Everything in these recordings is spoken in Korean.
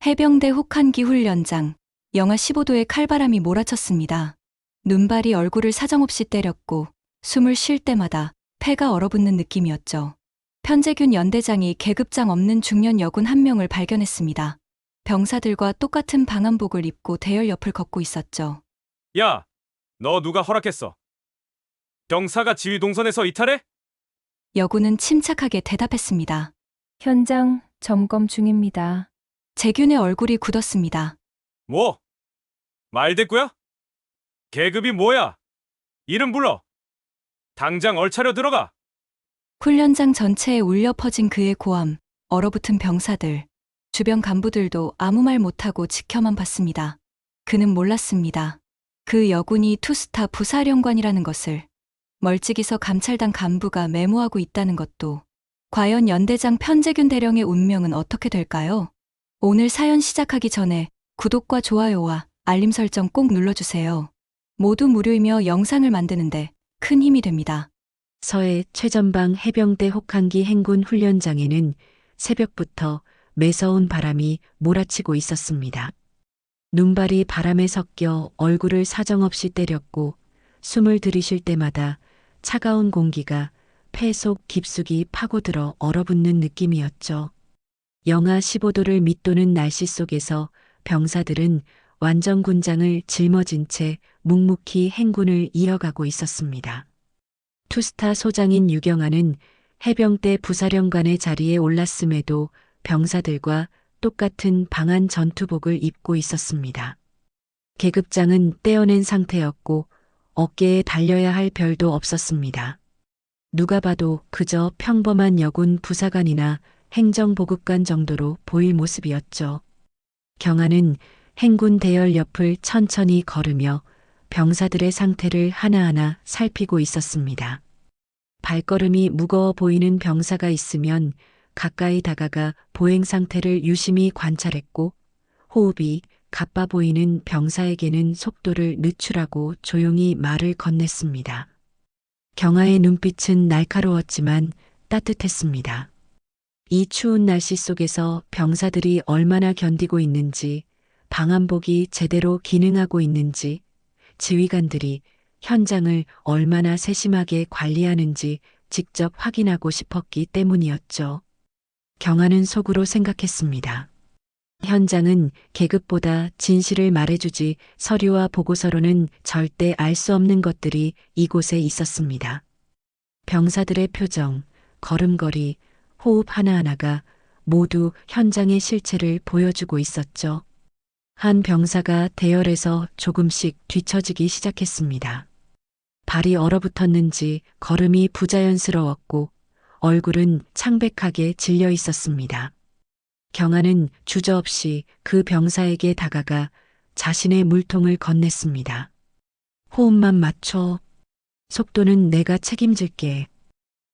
해병대 혹한기 훈련장. 영하 15도의 칼바람이 몰아쳤습니다. 눈발이 얼굴을 사정없이 때렸고 숨을 쉴 때마다 폐가 얼어붙는 느낌이었죠. 편재균 연대장이 계급장 없는 중년 여군 한 명을 발견했습니다. 병사들과 똑같은 방한복을 입고 대열 옆을 걷고 있었죠. 야, 너 누가 허락했어? 병사가 지휘 동선에서 이탈해? 여군은 침착하게 대답했습니다. 현장 점검 중입니다. 재균의 얼굴이 굳었습니다. 뭐? 말대꾸야? 계급이 뭐야? 이름 불러. 당장 얼차려 들어가. 훈련장 전체에 울려 퍼진 그의 고함, 얼어붙은 병사들, 주변 간부들도 아무 말 못하고 지켜만 봤습니다. 그는 몰랐습니다. 그 여군이 투스타 부사령관이라는 것을, 멀찍이서 감찰단 간부가 메모하고 있다는 것도. 과연 연대장 편재균 대령의 운명은 어떻게 될까요? 오늘 사연 시작하기 전에 구독과 좋아요와 알림 설정 꼭 눌러주세요. 모두 무료이며 영상을 만드는데 큰 힘이 됩니다. 서해 최전방 해병대 혹한기 행군 훈련장에는 새벽부터 매서운 바람이 몰아치고 있었습니다. 눈발이 바람에 섞여 얼굴을 사정없이 때렸고 숨을 들이쉴 때마다 차가운 공기가 폐 속 깊숙이 파고들어 얼어붙는 느낌이었죠. 영하 15도를 밑도는 날씨 속에서 병사들은 완전 군장을 짊어진 채 묵묵히 행군을 이어가고 있었습니다. 투스타 소장인 유경아는 해병대 부사령관의 자리에 올랐음에도 병사들과 똑같은 방한 전투복을 입고 있었습니다. 계급장은 떼어낸 상태였고 어깨에 달려야 할 별도 없었습니다. 누가 봐도 그저 평범한 여군 부사관이나 행정보급관 정도로 보일 모습이었죠. 경아는 행군 대열 옆을 천천히 걸으며 병사들의 상태를 하나하나 살피고 있었습니다. 발걸음이 무거워 보이는 병사가 있으면 가까이 다가가 보행 상태를 유심히 관찰했고 호흡이 가빠 보이는 병사에게는 속도를 늦추라고 조용히 말을 건넸습니다. 경아의 눈빛은 날카로웠지만 따뜻했습니다. 이 추운 날씨 속에서 병사들이 얼마나 견디고 있는지, 방한복이 제대로 기능하고 있는지, 지휘관들이 현장을 얼마나 세심하게 관리하는지 직접 확인하고 싶었기 때문이었죠. 경아는 속으로 생각했습니다. 현장은 계급보다 진실을 말해주지 서류와 보고서로는 절대 알 수 없는 것들이 이곳에 있었습니다. 병사들의 표정, 걸음걸이, 호흡 하나하나가 모두 현장의 실체를 보여주고 있었죠. 한 병사가 대열에서 조금씩 뒤처지기 시작했습니다. 발이 얼어붙었는지 걸음이 부자연스러웠고 얼굴은 창백하게 질려 있었습니다. 경아는 주저없이 그 병사에게 다가가 자신의 물통을 건넸습니다. 호흡만 맞춰. 속도는 내가 책임질게.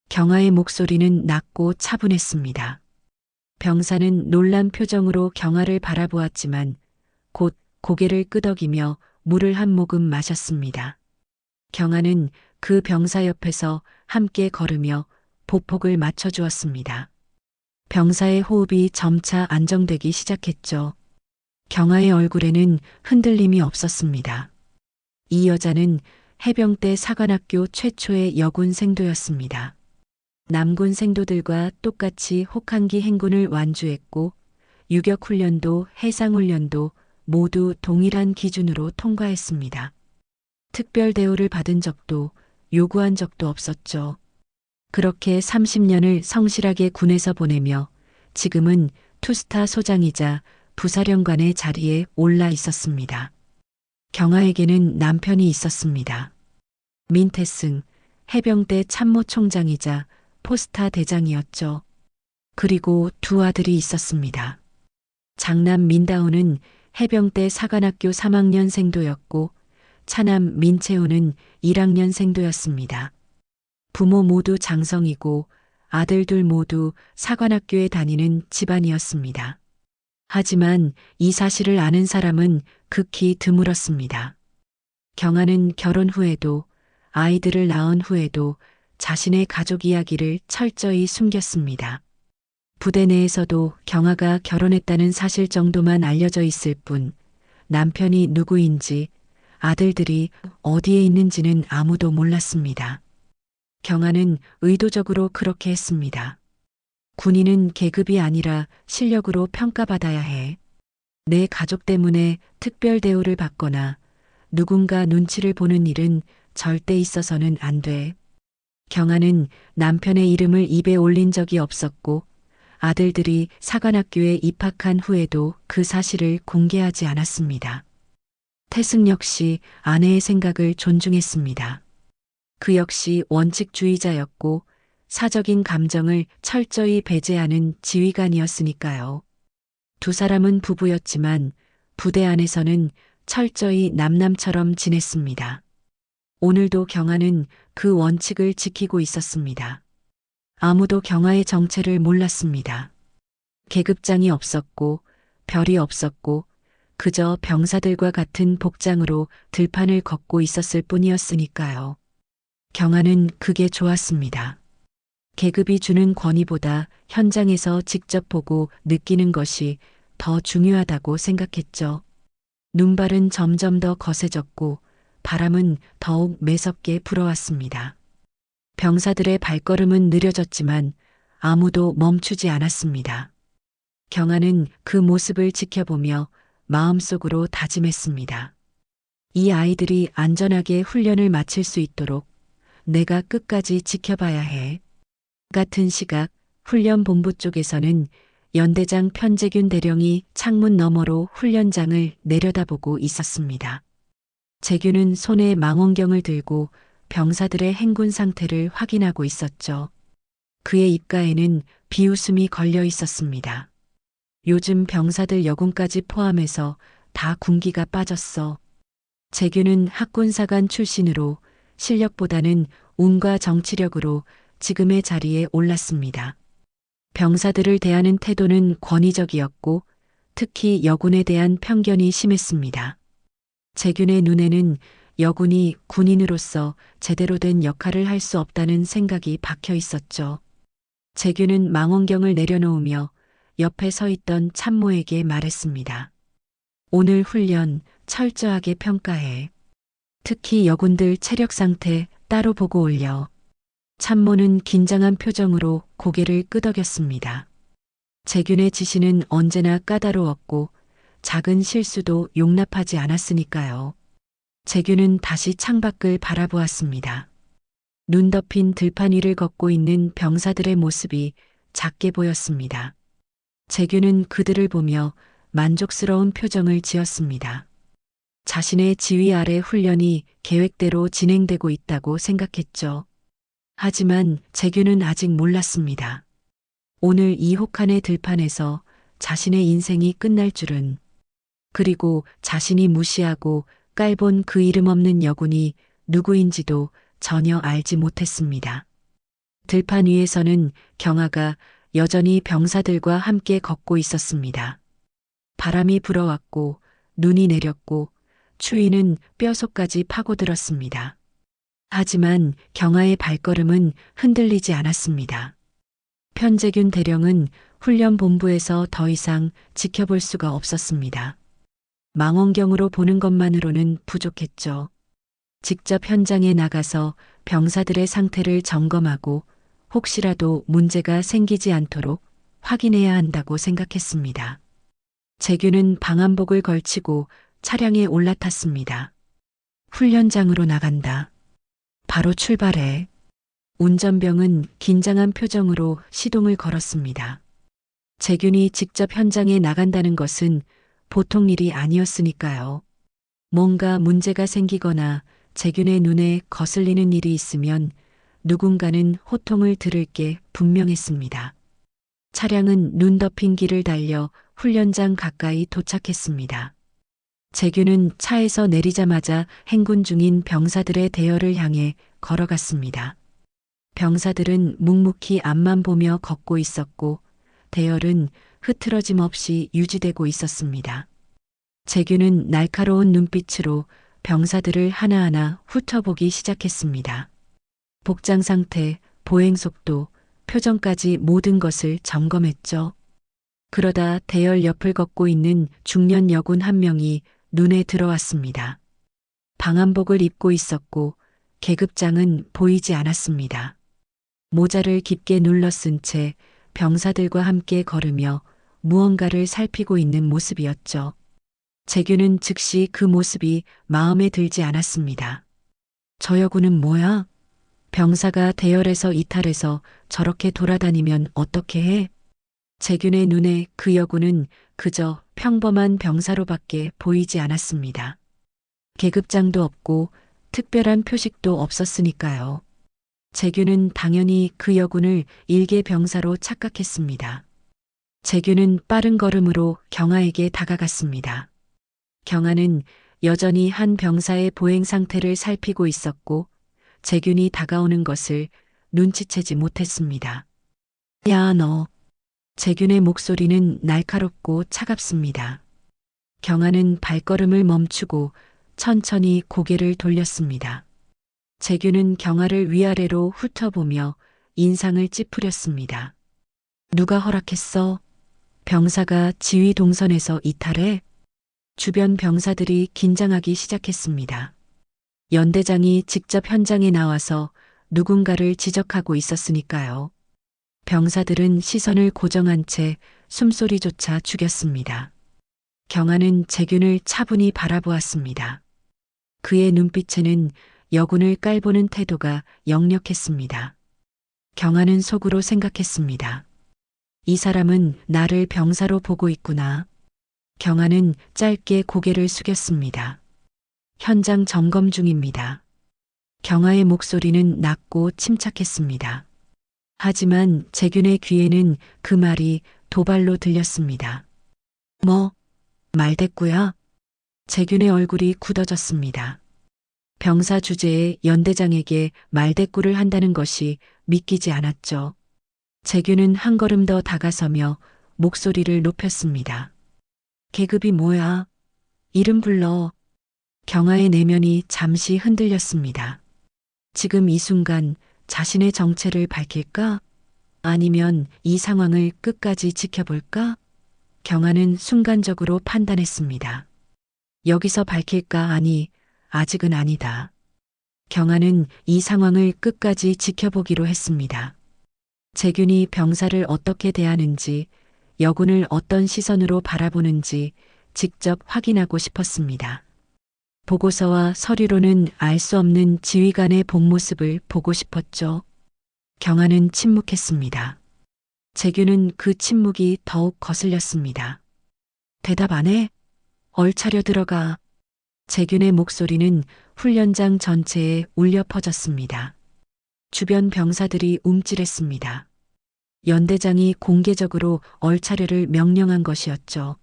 경아의 목소리는 낮고 차분했습니다. 병사는 놀란 표정으로 경아를 바라보았지만 곧 고개를 끄덕이며 물을 한 모금 마셨습니다. 경아는 그 병사 옆에서 함께 걸으며 보폭을 맞춰주었습니다. 병사의 호흡이 점차 안정되기 시작했죠. 경아의 얼굴에는 흔들림이 없었습니다. 이 여자는 해병대 사관학교 최초의 여군 생도였습니다. 남군 생도들과 똑같이 혹한기 행군을 완주했고 유격훈련도 해상훈련도 모두 동일한 기준으로 통과했습니다. 특별 대우를 받은 적도 요구한 적도 없었죠. 그렇게 30년을 성실하게 군에서 보내며 지금은 투스타 소장이자 부사령관의 자리에 올라 있었습니다. 경아에게는 남편이 있었습니다. 민태승, 해병대 참모총장이자 포스타 대장이었죠. 그리고 두 아들이 있었습니다. 장남 민다우는 해병대 사관학교 3학년 생도였고 차남 민채우는 1학년 생도였습니다. 부모 모두 장성이고 아들 둘 모두 사관학교에 다니는 집안이었습니다. 하지만 이 사실을 아는 사람은 극히 드물었습니다. 경아는 결혼 후에도 아이들을 낳은 후에도 자신의 가족 이야기를 철저히 숨겼습니다. 부대 내에서도 경아가 결혼했다는 사실 정도만 알려져 있을 뿐 남편이 누구인지 아들들이 어디에 있는지는 아무도 몰랐습니다. 경아는 의도적으로 그렇게 했습니다. 군인은 계급이 아니라 실력으로 평가받아야 해. 내 가족 때문에 특별 대우를 받거나 누군가 눈치를 보는 일은 절대 있어서는 안 돼. 경아는 남편의 이름을 입에 올린 적이 없었고 아들들이 사관학교에 입학한 후에도 그 사실을 공개하지 않았습니다. 태승 역시 아내의 생각을 존중했습니다. 그 역시 원칙주의자였고 사적인 감정을 철저히 배제하는 지휘관이었으니까요. 두 사람은 부부였지만 부대 안에서는 철저히 남남처럼 지냈습니다. 오늘도 경아는 그 원칙을 지키고 있었습니다. 아무도 경아의 정체를 몰랐습니다. 계급장이 없었고 별이 없었고 그저 병사들과 같은 복장으로 들판을 걷고 있었을 뿐이었으니까요. 경아는 그게 좋았습니다. 계급이 주는 권위보다 현장에서 직접 보고 느끼는 것이 더 중요하다고 생각했죠. 눈발은 점점 더 거세졌고 바람은 더욱 매섭게 불어왔습니다. 병사들의 발걸음은 느려졌지만 아무도 멈추지 않았습니다. 경아는 그 모습을 지켜보며 마음속으로 다짐했습니다. 이 아이들이 안전하게 훈련을 마칠 수 있도록 내가 끝까지 지켜봐야 해. 같은 시각 훈련본부 쪽에서는 연대장 편재균 대령이 창문 너머로 훈련장을 내려다보고 있었습니다. 재균은 손에 망원경을 들고 병사들의 행군 상태를 확인하고 있었죠. 그의 입가에는 비웃음이 걸려 있었습니다. 요즘 병사들 여군까지 포함해서 다 군기가 빠졌어. 재균은 학군사관 출신으로 실력보다는 운과 정치력으로 지금의 자리에 올랐습니다. 병사들을 대하는 태도는 권위적이었고 특히 여군에 대한 편견이 심했습니다. 재균의 눈에는 여군이 군인으로서 제대로 된 역할을 할 수 없다는 생각이 박혀 있었죠. 재균은 망원경을 내려놓으며 옆에 서 있던 참모에게 말했습니다. 오늘 훈련 철저하게 평가해. 특히 여군들 체력 상태 따로 보고 올려. 참모는 긴장한 표정으로 고개를 끄덕였습니다. 재균의 지시는 언제나 까다로웠고 작은 실수도 용납하지 않았으니까요. 재균은 다시 창밖을 바라보았습니다. 눈 덮인 들판 위를 걷고 있는 병사들의 모습이 작게 보였습니다. 재균은 그들을 보며 만족스러운 표정을 지었습니다. 자신의 지휘 아래 훈련이 계획대로 진행되고 있다고 생각했죠. 하지만 재균은 아직 몰랐습니다. 오늘 이 혹한의 들판에서 자신의 인생이 끝날 줄은, 그리고 자신이 무시하고 깔본 그 이름 없는 여군이 누구인지도 전혀 알지 못했습니다. 들판 위에서는 경아가 여전히 병사들과 함께 걷고 있었습니다. 바람이 불어왔고 눈이 내렸고 추위는 뼛속까지 파고들었습니다. 하지만 경아의 발걸음은 흔들리지 않았습니다. 편재균 대령은 훈련본부에서 더 이상 지켜볼 수가 없었습니다. 망원경으로 보는 것만으로는 부족했죠. 직접 현장에 나가서 병사들의 상태를 점검하고 혹시라도 문제가 생기지 않도록 확인해야 한다고 생각했습니다. 재균은 방한복을 걸치고 차량에 올라탔습니다. 훈련장으로 나간다. 바로 출발해. 운전병은 긴장한 표정으로 시동을 걸었습니다. 재균이 직접 현장에 나간다는 것은 보통 일이 아니었으니까요. 뭔가 문제가 생기거나 재균의 눈에 거슬리는 일이 있으면 누군가는 호통을 들을 게 분명했습니다. 차량은 눈 덮인 길을 달려 훈련장 가까이 도착했습니다. 재균은 차에서 내리자마자 행군 중인 병사들의 대열을 향해 걸어갔습니다. 병사들은 묵묵히 앞만 보며 걷고 있었고 대열은 흐트러짐 없이 유지되고 있었습니다. 재균은 날카로운 눈빛으로 병사들을 하나하나 훑어보기 시작했습니다. 복장 상태, 보행 속도, 표정까지 모든 것을 점검했죠. 그러다 대열 옆을 걷고 있는 중년 여군 한 명이 눈에 들어왔습니다. 방한복을 입고 있었고 계급장은 보이지 않았습니다. 모자를 깊게 눌러 쓴 채 병사들과 함께 걸으며 무언가를 살피고 있는 모습이었죠. 재규는 즉시 그 모습이 마음에 들지 않았습니다. 저 여군은 뭐야? 병사가 대열에서 이탈해서 저렇게 돌아다니면 어떻게 해? 재균의 눈에 그 여군은 그저 평범한 병사로밖에 보이지 않았습니다. 계급장도 없고 특별한 표식도 없었으니까요. 재균은 당연히 그 여군을 일개 병사로 착각했습니다. 재균은 빠른 걸음으로 경아에게 다가갔습니다. 경아는 여전히 한 병사의 보행 상태를 살피고 있었고 재균이 다가오는 것을 눈치채지 못했습니다. 야, 너. 재균의 목소리는 날카롭고 차갑습니다. 경아는 발걸음을 멈추고 천천히 고개를 돌렸습니다. 재균은 경아를 위아래로 훑어보며 인상을 찌푸렸습니다. 누가 허락했어? 병사가 지휘 동선에서 이탈해? 주변 병사들이 긴장하기 시작했습니다. 연대장이 직접 현장에 나와서 누군가를 지적하고 있었으니까요. 병사들은 시선을 고정한 채 숨소리조차 죽였습니다. 경아는 재균을 차분히 바라보았습니다. 그의 눈빛에는 여군을 깔보는 태도가 역력했습니다. 경아는 속으로 생각했습니다. 이 사람은 나를 병사로 보고 있구나. 경아는 짧게 고개를 숙였습니다. 현장 점검 중입니다. 경아의 목소리는 낮고 침착했습니다. 하지만 재균의 귀에는 그 말이 도발로 들렸습니다. 뭐? 말대꾸야? 재균의 얼굴이 굳어졌습니다. 병사 주제에 연대장에게 말대꾸를 한다는 것이 믿기지 않았죠. 재균은 한 걸음 더 다가서며 목소리를 높였습니다. 계급이 뭐야? 이름 불러. 경아의 내면이 잠시 흔들렸습니다. 지금 이 순간 자신의 정체를 밝힐까? 아니면 이 상황을 끝까지 지켜볼까? 경아는 순간적으로 판단했습니다. 여기서 밝힐까? 아니, 아직은 아니다. 경아는 이 상황을 끝까지 지켜보기로 했습니다. 재균이 병사를 어떻게 대하는지, 여군을 어떤 시선으로 바라보는지 직접 확인하고 싶었습니다. 보고서와 서류로는 알 수 없는 지휘관의 본 모습을 보고 싶었죠. 경아는 침묵했습니다. 재균은 그 침묵이 더욱 거슬렸습니다. 대답 안 해? 얼차려 들어가. 재균의 목소리는 훈련장 전체에 울려 퍼졌습니다. 주변 병사들이 움찔했습니다. 연대장이 공개적으로 얼차려를 명령한 것이었죠.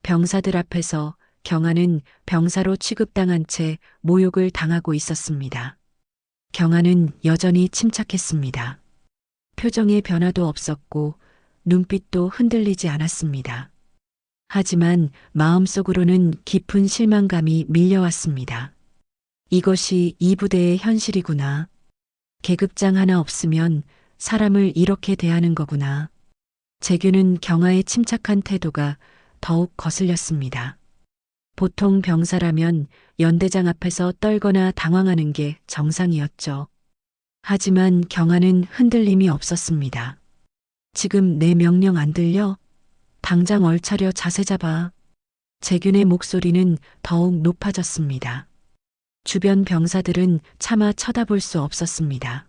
병사들 앞에서 경아는 병사로 취급당한 채 모욕을 당하고 있었습니다. 경아는 여전히 침착했습니다. 표정에 변화도 없었고 눈빛도 흔들리지 않았습니다. 하지만 마음속으로는 깊은 실망감이 밀려왔습니다. 이것이 이 부대의 현실이구나. 계급장 하나 없으면 사람을 이렇게 대하는 거구나. 재균은 경아의 침착한 태도가 더욱 거슬렸습니다. 보통 병사라면 연대장 앞에서 떨거나 당황하는 게 정상이었죠. 하지만 경아는 흔들림이 없었습니다. 지금 내 명령 안 들려? 당장 얼차려 자세 잡아. 재균의 목소리는 더욱 높아졌습니다. 주변 병사들은 차마 쳐다볼 수 없었습니다.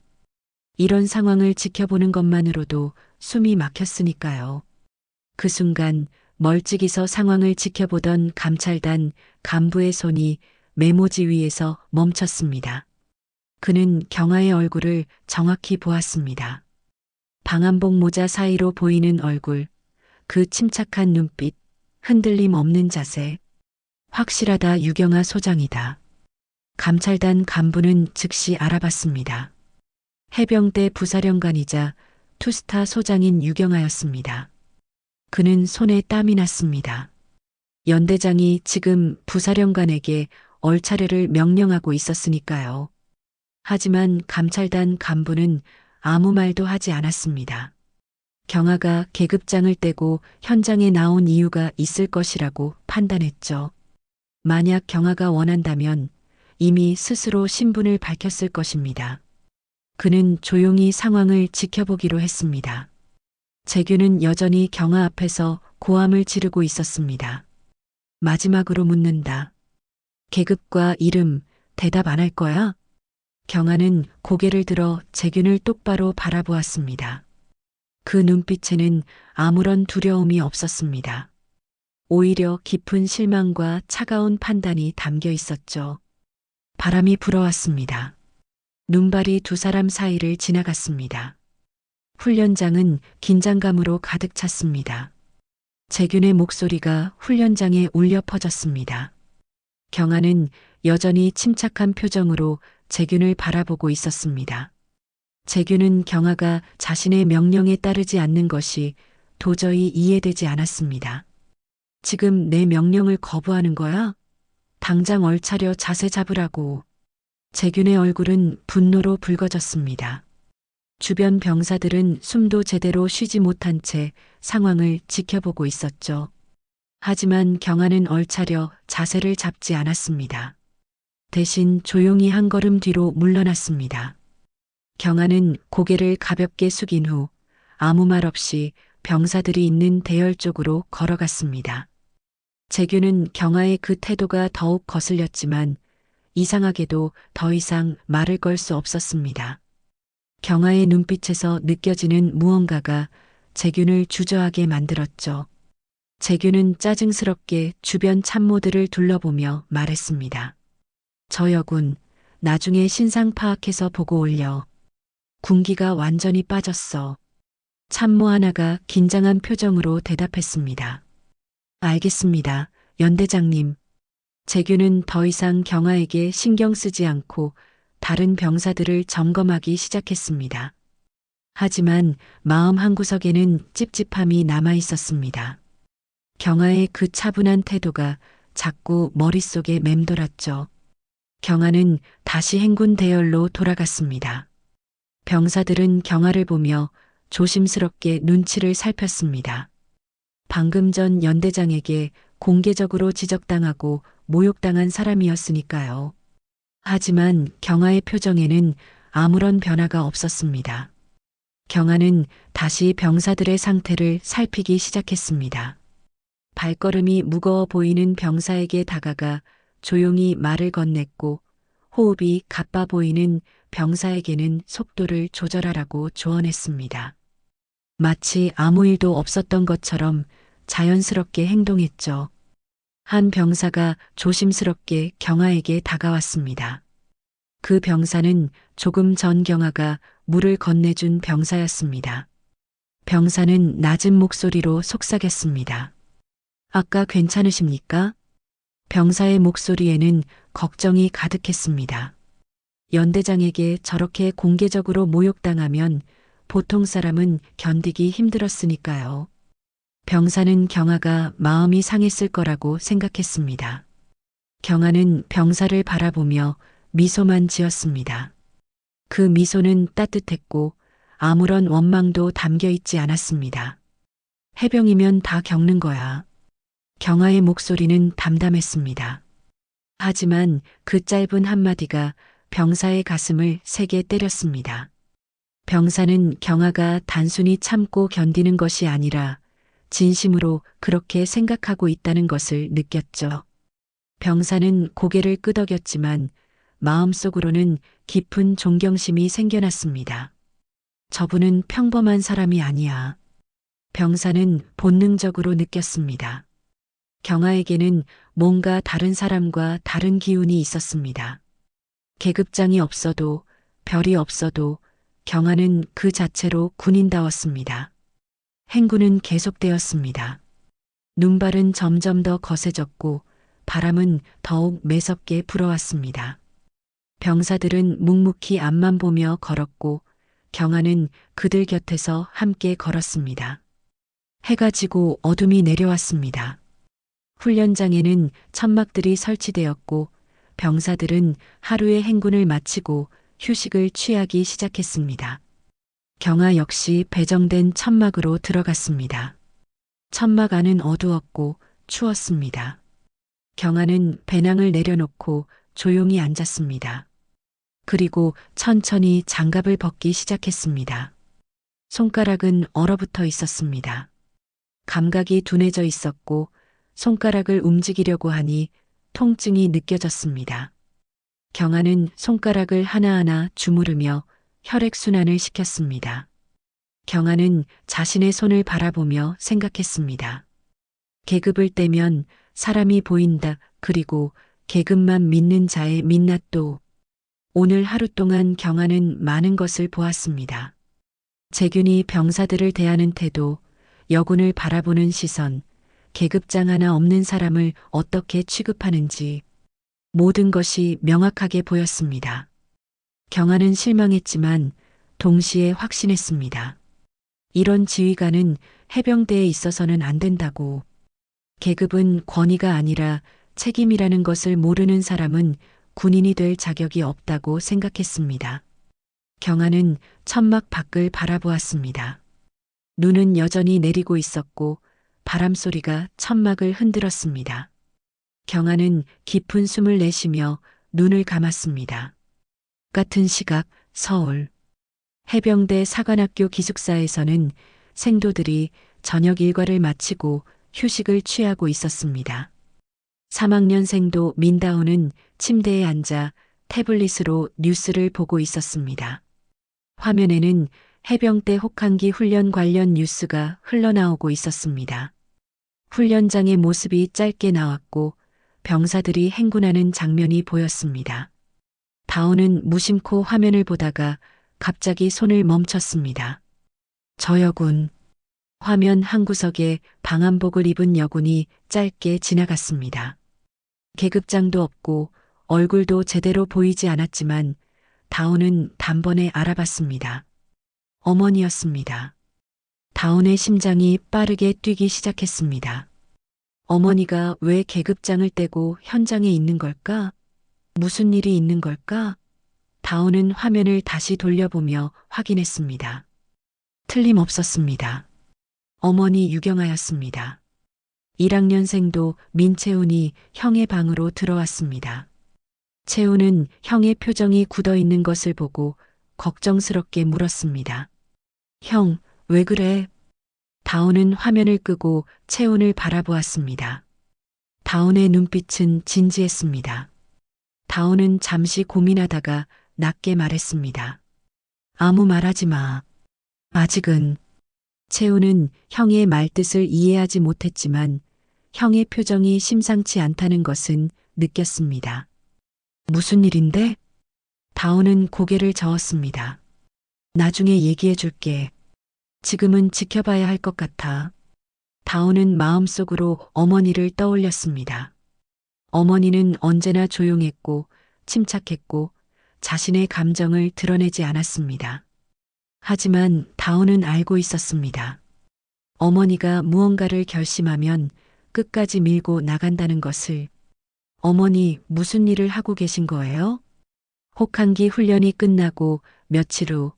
이런 상황을 지켜보는 것만으로도 숨이 막혔으니까요. 그 순간 멀찍이서 상황을 지켜보던 감찰단 간부의 손이 메모지 위에서 멈췄습니다. 그는 경아의 얼굴을 정확히 보았습니다. 방한복 모자 사이로 보이는 얼굴, 그 침착한 눈빛, 흔들림 없는 자세. 확실하다, 유경아 소장이다. 감찰단 간부는 즉시 알아봤습니다. 해병대 부사령관이자 투스타 소장인 유경아였습니다. 그는 손에 땀이 났습니다. 연대장이 지금 부사령관에게 얼차려를 명령하고 있었으니까요. 하지만 감찰단 간부는 아무 말도 하지 않았습니다. 경아가 계급장을 떼고 현장에 나온 이유가 있을 것이라고 판단했죠. 만약 경아가 원한다면 이미 스스로 신분을 밝혔을 것입니다. 그는 조용히 상황을 지켜보기로 했습니다. 재규는 여전히 경아 앞에서 고함을 지르고 있었습니다. 마지막으로 묻는다. 계급과 이름 대답 안 할 거야? 경아는 고개를 들어 재균을 똑바로 바라보았습니다. 그 눈빛에는 아무런 두려움이 없었습니다. 오히려 깊은 실망과 차가운 판단이 담겨 있었죠. 바람이 불어왔습니다. 눈발이 두 사람 사이를 지나갔습니다. 훈련장은 긴장감으로 가득 찼습니다. 재균의 목소리가 훈련장에 울려 퍼졌습니다. 경아는 여전히 침착한 표정으로 재균을 바라보고 있었습니다. 재균은 경아가 자신의 명령에 따르지 않는 것이 도저히 이해되지 않았습니다. 지금 내 명령을 거부하는 거야? 당장 얼차려 자세 잡으라고. 재균의 얼굴은 분노로 붉어졌습니다. 주변 병사들은 숨도 제대로 쉬지 못한 채 상황을 지켜보고 있었죠. 하지만 경아는 얼차려 자세를 잡지 않았습니다. 대신 조용히 한 걸음 뒤로 물러났습니다. 경아는 고개를 가볍게 숙인 후 아무 말 없이 병사들이 있는 대열 쪽으로 걸어갔습니다. 재규는 경아의 그 태도가 더욱 거슬렸지만 이상하게도 더 이상 말을 걸 수 없었습니다. 경아의 눈빛에서 느껴지는 무언가가 재균을 주저하게 만들었죠. 재균은 짜증스럽게 주변 참모들을 둘러보며 말했습니다. 저 여군, 나중에 신상 파악해서 보고 올려. 군기가 완전히 빠졌어. 참모 하나가 긴장한 표정으로 대답했습니다. 알겠습니다, 연대장님. 재균은 더 이상 경아에게 신경 쓰지 않고 다른 병사들을 점검하기 시작했습니다. 하지만 마음 한구석에는 찝찝함이 남아 있었습니다. 경아의 그 차분한 태도가 자꾸 머릿속에 맴돌았죠. 경아는 다시 행군 대열로 돌아갔습니다. 병사들은 경아를 보며 조심스럽게 눈치를 살폈습니다. 방금 전 연대장에게 공개적으로 지적당하고 모욕당한 사람이었으니까요. 하지만 경아의 표정에는 아무런 변화가 없었습니다. 경아는 다시 병사들의 상태를 살피기 시작했습니다. 발걸음이 무거워 보이는 병사에게 다가가 조용히 말을 건넸고 호흡이 가빠 보이는 병사에게는 속도를 조절하라고 조언했습니다. 마치 아무 일도 없었던 것처럼 자연스럽게 행동했죠. 한 병사가 조심스럽게 경아에게 다가왔습니다. 그 병사는 조금 전 경아가 물을 건네준 병사였습니다. 병사는 낮은 목소리로 속삭였습니다. 아까 괜찮으십니까? 병사의 목소리에는 걱정이 가득했습니다. 연대장에게 저렇게 공개적으로 모욕당하면 보통 사람은 견디기 힘들었으니까요. 병사는 경아가 마음이 상했을 거라고 생각했습니다. 경아는 병사를 바라보며 미소만 지었습니다. 그 미소는 따뜻했고 아무런 원망도 담겨 있지 않았습니다. 해병이면 다 겪는 거야. 경아의 목소리는 담담했습니다. 하지만 그 짧은 한마디가 병사의 가슴을 세게 때렸습니다. 병사는 경아가 단순히 참고 견디는 것이 아니라 진심으로 그렇게 생각하고 있다는 것을 느꼈죠. 병사는 고개를 끄덕였지만 마음속으로는 깊은 존경심이 생겨났습니다. 저분은 평범한 사람이 아니야. 병사는 본능적으로 느꼈습니다. 경아에게는 뭔가 다른 사람과 다른 기운이 있었습니다. 계급장이 없어도 별이 없어도 경아는 그 자체로 군인다웠습니다. 행군은 계속되었습니다. 눈발은 점점 더 거세졌고 바람은 더욱 매섭게 불어왔습니다. 병사들은 묵묵히 앞만 보며 걸었고 경아는 그들 곁에서 함께 걸었습니다. 해가 지고 어둠이 내려왔습니다. 훈련장에는 천막들이 설치되었고 병사들은 하루의 행군을 마치고 휴식을 취하기 시작했습니다. 경아 역시 배정된 천막으로 들어갔습니다. 천막 안은 어두웠고 추웠습니다. 경아는 배낭을 내려놓고 조용히 앉았습니다. 그리고 천천히 장갑을 벗기 시작했습니다. 손가락은 얼어붙어 있었습니다. 감각이 둔해져 있었고 손가락을 움직이려고 하니 통증이 느껴졌습니다. 경아는 손가락을 하나하나 주무르며 혈액순환을 시켰습니다. 경아는 자신의 손을 바라보며 생각했습니다. 계급을 떼면 사람이 보인다. 그리고 계급만 믿는 자의 민낯도. 오늘 하루 동안 경아는 많은 것을 보았습니다. 재균이 병사들을 대하는 태도, 여군을 바라보는 시선, 계급장 하나 없는 사람을 어떻게 취급하는지 모든 것이 명확하게 보였습니다. 경아는 실망했지만 동시에 확신했습니다. 이런 지휘관은 해병대에 있어서는 안 된다고. 계급은 권위가 아니라 책임이라는 것을 모르는 사람은 군인이 될 자격이 없다고 생각했습니다. 경아는 천막 밖을 바라보았습니다. 눈은 여전히 내리고 있었고 바람 소리가 천막을 흔들었습니다. 경아는 깊은 숨을 내쉬며 눈을 감았습니다. 같은 시각 서울 해병대 사관학교 기숙사에서는 생도들이 저녁 일과를 마치고 휴식을 취하고 있었습니다. 3학년 생도 민다호는 침대에 앉아 태블릿으로 뉴스를 보고 있었습니다. 화면에는 해병대 혹한기 훈련 관련 뉴스가 흘러나오고 있었습니다. 훈련장의 모습이 짧게 나왔고 병사들이 행군하는 장면이 보였습니다. 다오는 무심코 화면을 보다가 갑자기 손을 멈췄습니다. 저 여군. 화면 한 구석에 방한복을 입은 여군이 짧게 지나갔습니다. 계급장도 없고 얼굴도 제대로 보이지 않았지만 다오는 단번에 알아봤습니다. 어머니였습니다. 다온의 심장이 빠르게 뛰기 시작했습니다. 어머니가 왜 계급장을 떼고 현장에 있는 걸까? 무슨 일이 있는 걸까? 다온은 화면을 다시 돌려보며 확인했습니다. 틀림없었습니다. 어머니 유경아였습니다. 1학년생도 민채훈이 형의 방으로 들어왔습니다. 채훈은 형의 표정이 굳어 있는 것을 보고 걱정스럽게 물었습니다. 형, 왜 그래? 다온은 화면을 끄고 채훈을 바라보았습니다. 다온의 눈빛은 진지했습니다. 다온은 잠시 고민하다가 낮게 말했습니다. 아무 말하지 마. 아직은. 채훈은 형의 말뜻을 이해하지 못했지만 형의 표정이 심상치 않다는 것은 느꼈습니다. 무슨 일인데? 다온은 고개를 저었습니다. 나중에 얘기해 줄게. 지금은 지켜봐야 할 것 같아. 다온은 마음속으로 어머니를 떠올렸습니다. 어머니는 언제나 조용했고 침착했고 자신의 감정을 드러내지 않았습니다. 하지만 다온은 알고 있었습니다. 어머니가 무언가를 결심하면 끝까지 밀고 나간다는 것을. 어머니, 무슨 일을 하고 계신 거예요? 혹한기 훈련이 끝나고 며칠 후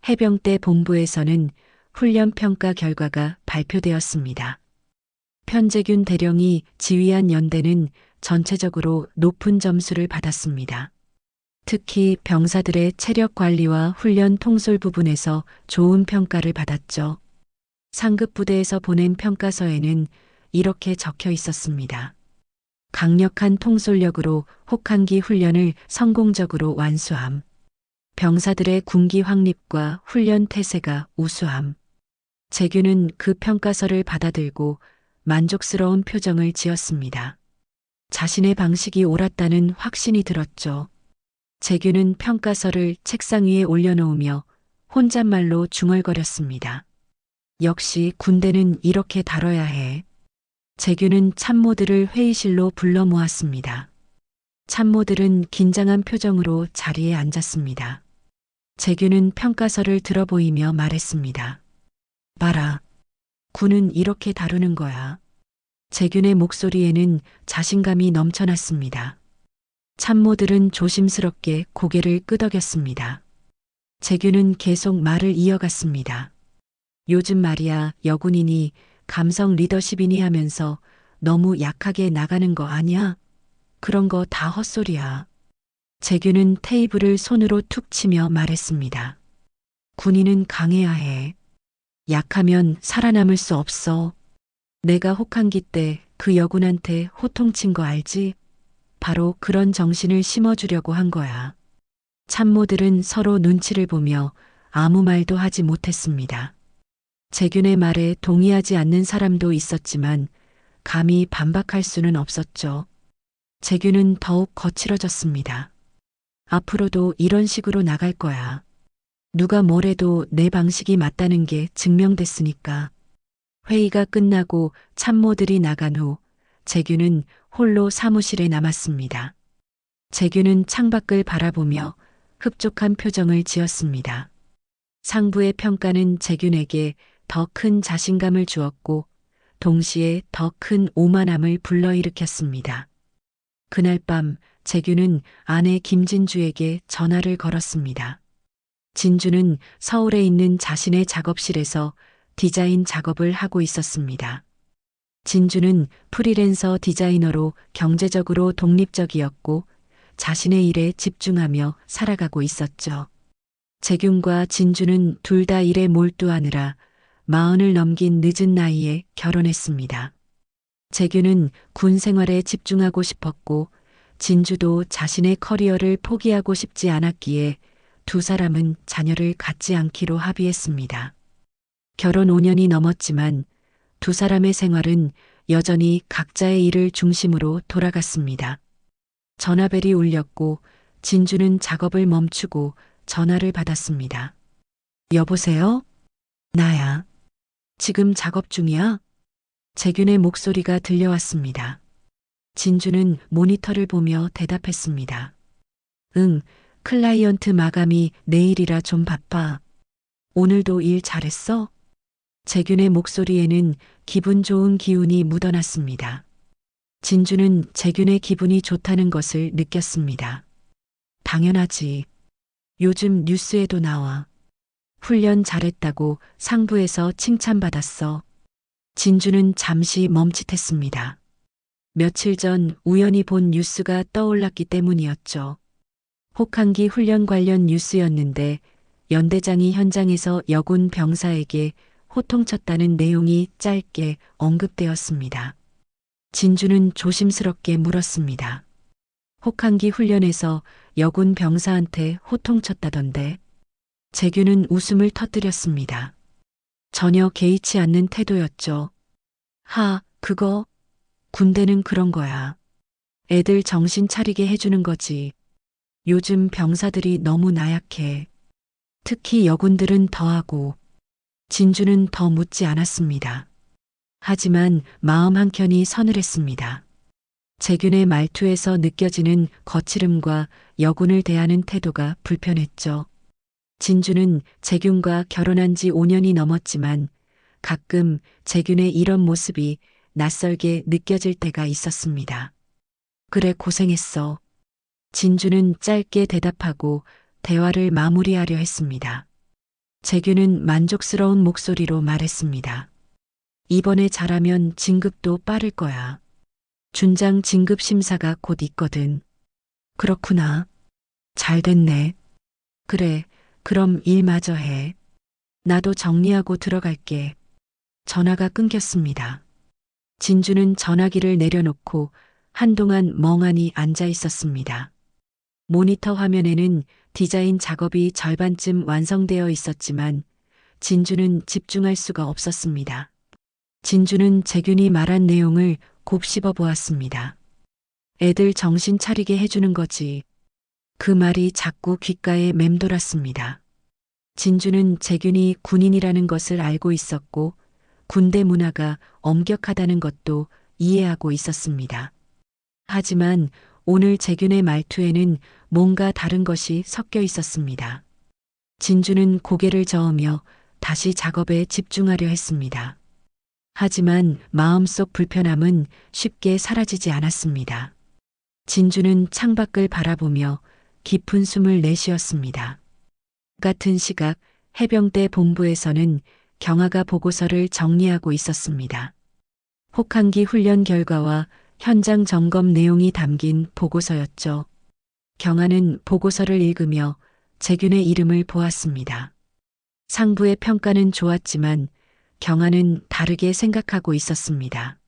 해병대 본부에서는 훈련 평가 결과가 발표되었습니다. 편재균 대령이 지휘한 연대는 전체적으로 높은 점수를 받았습니다. 특히 병사들의 체력 관리와 훈련 통솔 부분에서 좋은 평가를 받았죠. 상급 부대에서 보낸 평가서에는 이렇게 적혀 있었습니다. 강력한 통솔력으로 혹한기 훈련을 성공적으로 완수함. 병사들의 군기 확립과 훈련 태세가 우수함. 재균은 그 평가서를 받아들고 만족스러운 표정을 지었습니다. 자신의 방식이 옳았다는 확신이 들었죠. 재균은 평가서를 책상 위에 올려놓으며 혼잣말로 중얼거렸습니다. 역시 군대는 이렇게 다뤄야 해. 재균은 참모들을 회의실로 불러 모았습니다. 참모들은 긴장한 표정으로 자리에 앉았습니다. 재균은 평가서를 들어보이며 말했습니다. 봐라. 군은 이렇게 다루는 거야. 재균의 목소리에는 자신감이 넘쳐났습니다. 참모들은 조심스럽게 고개를 끄덕였습니다. 재규는 계속 말을 이어갔습니다. 요즘 말이야, 여군이니 감성 리더십이니 하면서 너무 약하게 나가는 거 아니야? 그런 거 다 헛소리야. 재규는 테이블을 손으로 툭 치며 말했습니다. 군인은 강해야 해. 약하면 살아남을 수 없어. 내가 혹한기 때 그 여군한테 호통친 거 알지? 바로 그런 정신을 심어주려고 한 거야. 참모들은 서로 눈치를 보며 아무 말도 하지 못했습니다. 재균의 말에 동의하지 않는 사람도 있었지만 감히 반박할 수는 없었죠. 재균은 더욱 거칠어졌습니다. 앞으로도 이런 식으로 나갈 거야. 누가 뭐래도 내 방식이 맞다는 게 증명됐으니까. 회의가 끝나고 참모들이 나간 후 재균은 홀로 사무실에 남았습니다. 재균은 창밖을 바라보며 흡족한 표정을 지었습니다. 상부의 평가는 재균에게 더 큰 자신감을 주었고 동시에 더 큰 오만함을 불러일으켰습니다. 그날 밤 재균은 아내 김진주에게 전화를 걸었습니다. 진주는 서울에 있는 자신의 작업실에서 디자인 작업을 하고 있었습니다. 진주는 프리랜서 디자이너로 경제적으로 독립적이었고 자신의 일에 집중하며 살아가고 있었죠. 재균과 진주는 둘 다 일에 몰두하느라 40을 넘긴 늦은 나이에 결혼했습니다. 재균은 군 생활에 집중하고 싶었고 진주도 자신의 커리어를 포기하고 싶지 않았기에 두 사람은 자녀를 갖지 않기로 합의했습니다. 결혼 5년이 넘었지만 두 사람의 생활은 여전히 각자의 일을 중심으로 돌아갔습니다. 전화벨이 울렸고 진주는 작업을 멈추고 전화를 받았습니다. 여보세요? 나야. 지금 작업 중이야? 재균의 목소리가 들려왔습니다. 진주는 모니터를 보며 대답했습니다. 응, 클라이언트 마감이 내일이라 좀 바빠. 오늘도 일 잘했어? 재균의 목소리에는 기분 좋은 기운이 묻어났습니다. 진주는 재균의 기분이 좋다는 것을 느꼈습니다. 당연하지. 요즘 뉴스에도 나와. 훈련 잘했다고 상부에서 칭찬받았어. 진주는 잠시 멈칫했습니다. 며칠 전 우연히 본 뉴스가 떠올랐기 때문이었죠. 혹한기 훈련 관련 뉴스였는데 연대장이 현장에서 여군 병사에게 호통쳤다는 내용이 짧게 언급되었습니다. 진주는 조심스럽게 물었습니다. 혹한기 훈련에서 여군 병사한테 호통쳤다던데. 재균은 웃음을 터뜨렸습니다. 전혀 개의치 않는 태도였죠. 그거 군대는 그런 거야. 애들 정신 차리게 해주는 거지. 요즘 병사들이 너무 나약해. 특히 여군들은 더하고. 진주는 더 묻지 않았습니다. 하지만 마음 한켠이 서늘했습니다. 재균의 말투에서 느껴지는 거칠음과 여군을 대하는 태도가 불편했죠. 진주는 재균과 결혼한 지 5년이 넘었지만 가끔 재균의 이런 모습이 낯설게 느껴질 때가 있었습니다. 그래, 고생했어. 진주는 짧게 대답하고 대화를 마무리하려 했습니다. 재균은 만족스러운 목소리로 말했습니다. 이번에 잘하면 진급도 빠를 거야. 준장 진급 심사가 곧 있거든. 그렇구나. 잘 됐네. 그래, 그럼 일 마저 해. 나도 정리하고 들어갈게. 전화가 끊겼습니다. 진주는 전화기를 내려놓고 한동안 멍하니 앉아 있었습니다. 모니터 화면에는 디자인 작업이 절반쯤 완성되어 있었지만 진주는 집중할 수가 없었습니다. 진주는 재균이 말한 내용을 곱씹어 보았습니다. 애들 정신 차리게 해주는 거지. 그 말이 자꾸 귓가에 맴돌았습니다. 진주는 재균이 군인이라는 것을 알고 있었고 군대 문화가 엄격하다는 것도 이해하고 있었습니다. 하지만 오늘 재균의 말투에는 뭔가 다른 것이 섞여 있었습니다. 진주는 고개를 저으며 다시 작업에 집중하려 했습니다. 하지만 마음속 불편함은 쉽게 사라지지 않았습니다. 진주는 창밖을 바라보며 깊은 숨을 내쉬었습니다. 같은 시각 해병대 본부에서는 경하가 보고서를 정리하고 있었습니다. 혹한기 훈련 결과와 현장 점검 내용이 담긴 보고서였죠. 경하는 보고서를 읽으며 재균의 이름을 보았습니다. 상부의 평가는 좋았지만 경하는 다르게 생각하고 있었습니다.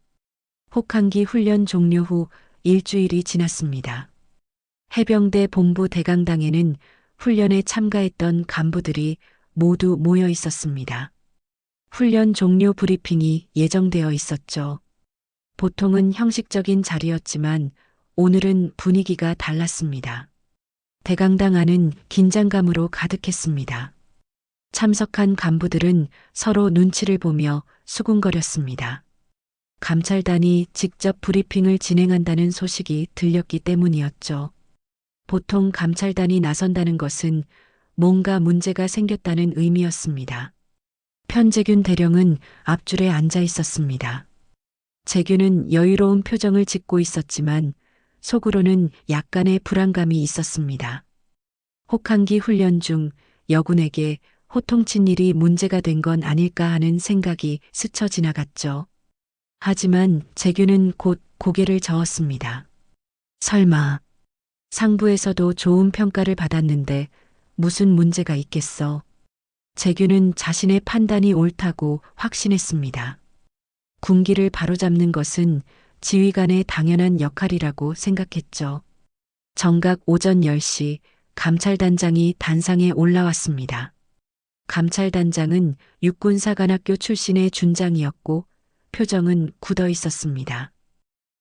혹한기 훈련 종료 후 일주일이 지났습니다. 해병대 본부 대강당에는 훈련에 참가했던 간부들이 모두 모여 있었습니다. 훈련 종료 브리핑이 예정되어 있었죠. 보통은 형식적인 자리였지만 오늘은 분위기가 달랐습니다. 대강당 안은 긴장감으로 가득했습니다. 참석한 간부들은 서로 눈치를 보며 수군거렸습니다. 감찰단이 직접 브리핑을 진행한다는 소식이 들렸기 때문이었죠. 보통 감찰단이 나선다는 것은 뭔가 문제가 생겼다는 의미였습니다. 편재균 대령은 앞줄에 앉아 있었습니다. 재균은 여유로운 표정을 짓고 있었지만 속으로는 약간의 불안감이 있었습니다. 혹한기 훈련 중 여군에게 호통친 일이 문제가 된 건 아닐까 하는 생각이 스쳐 지나갔죠. 하지만 재균은 곧 고개를 저었습니다. 설마 상부에서도 좋은 평가를 받았는데 무슨 문제가 있겠어? 재균은 자신의 판단이 옳다고 확신했습니다. 군기를 바로잡는 것은 지휘관의 당연한 역할이라고 생각했죠. 정각 오전 10시 감찰단장이 단상에 올라왔습니다. 감찰단장은 육군사관학교 출신의 준장이었고 표정은 굳어 있었습니다.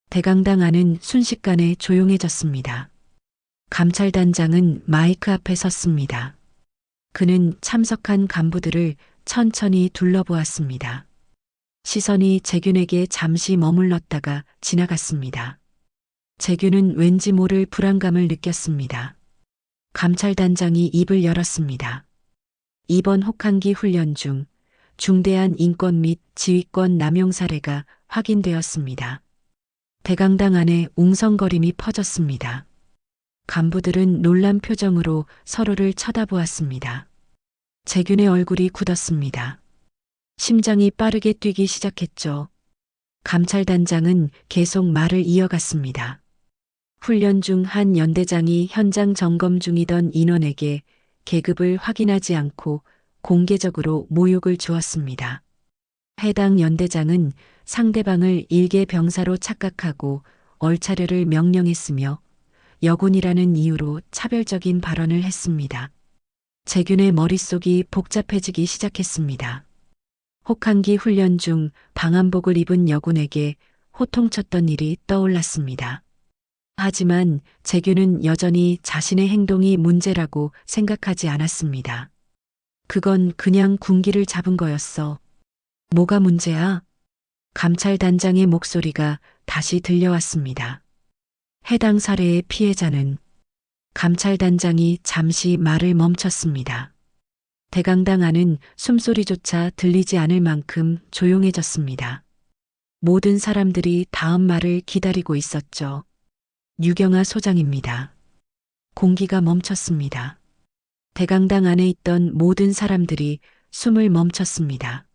대강당 안은 순식간에 조용해졌습니다. 감찰단장은 마이크 앞에 섰습니다. 그는 참석한 간부들을 천천히 둘러보았습니다. 시선이 재균에게 잠시 머물렀다가 지나갔습니다. 재균은 왠지 모를 불안감을 느꼈습니다. 감찰단장이 입을 열었습니다. 이번 혹한기 훈련 중 중대한 인권 및 지휘권 남용 사례가 확인되었습니다. 대강당 안에 웅성거림이 퍼졌습니다. 간부들은 놀란 표정으로 서로를 쳐다보았습니다. 재균의 얼굴이 굳었습니다. 심장이 빠르게 뛰기 시작했죠. 감찰단장은 계속 말을 이어갔습니다. 훈련 중 한 연대장이 현장 점검 중이던 인원에게 계급을 확인하지 않고 공개적으로 모욕을 주었습니다. 해당 연대장은 상대방을 일개 병사로 착각하고 얼차려를 명령했으며 여군이라는 이유로 차별적인 발언을 했습니다. 재균의 머릿속이 복잡해지기 시작했습니다. 혹한기 훈련 중 방한복을 입은 여군에게 호통쳤던 일이 떠올랐습니다. 하지만 재균은 여전히 자신의 행동이 문제라고 생각하지 않았습니다. 그건 그냥 군기를 잡은 거였어. 뭐가 문제야? 감찰단장의 목소리가 다시 들려왔습니다. 해당 사례의 피해자는 감찰단장이 잠시 말을 멈췄습니다. 대강당 안은 숨소리조차 들리지 않을 만큼 조용해졌습니다. 모든 사람들이 다음 말을 기다리고 있었죠. 유경아 소장입니다. 공기가 멈췄습니다. 대강당 안에 있던 모든 사람들이 숨을 멈췄습니다.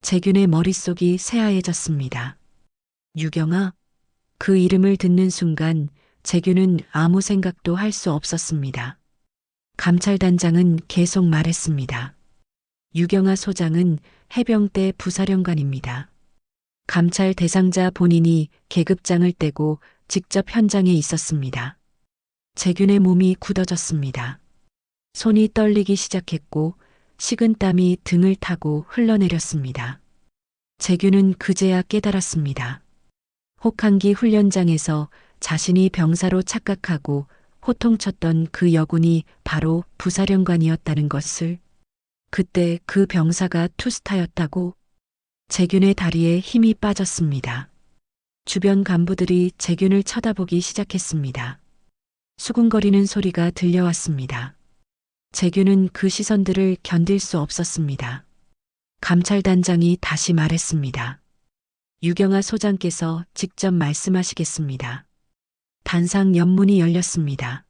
재균의 머릿속이 새하얘졌습니다. 유경아? 그 이름을 듣는 순간 재균은 아무 생각도 할 수 없었습니다. 감찰단장은 계속 말했습니다. 유경아 소장은 해병대 부사령관입니다. 감찰 대상자 본인이 계급장을 떼고 직접 현장에 있었습니다. 재균의 몸이 굳어졌습니다. 손이 떨리기 시작했고 식은땀이 등을 타고 흘러내렸습니다. 재균은 그제야 깨달았습니다. 혹한기 훈련장에서 자신이 병사로 착각하고 호통쳤던 그 여군이 바로 부사령관이었다는 것을, 그때 그 병사가 투스타였다고. 재균의 다리에 힘이 빠졌습니다. 주변 간부들이 재균을 쳐다보기 시작했습니다. 수군거리는 소리가 들려왔습니다. 재균은 그 시선들을 견딜 수 없었습니다. 감찰단장이 다시 말했습니다. 유경아 소장께서 직접 말씀하시겠습니다. 단상 연문이 열렸습니다.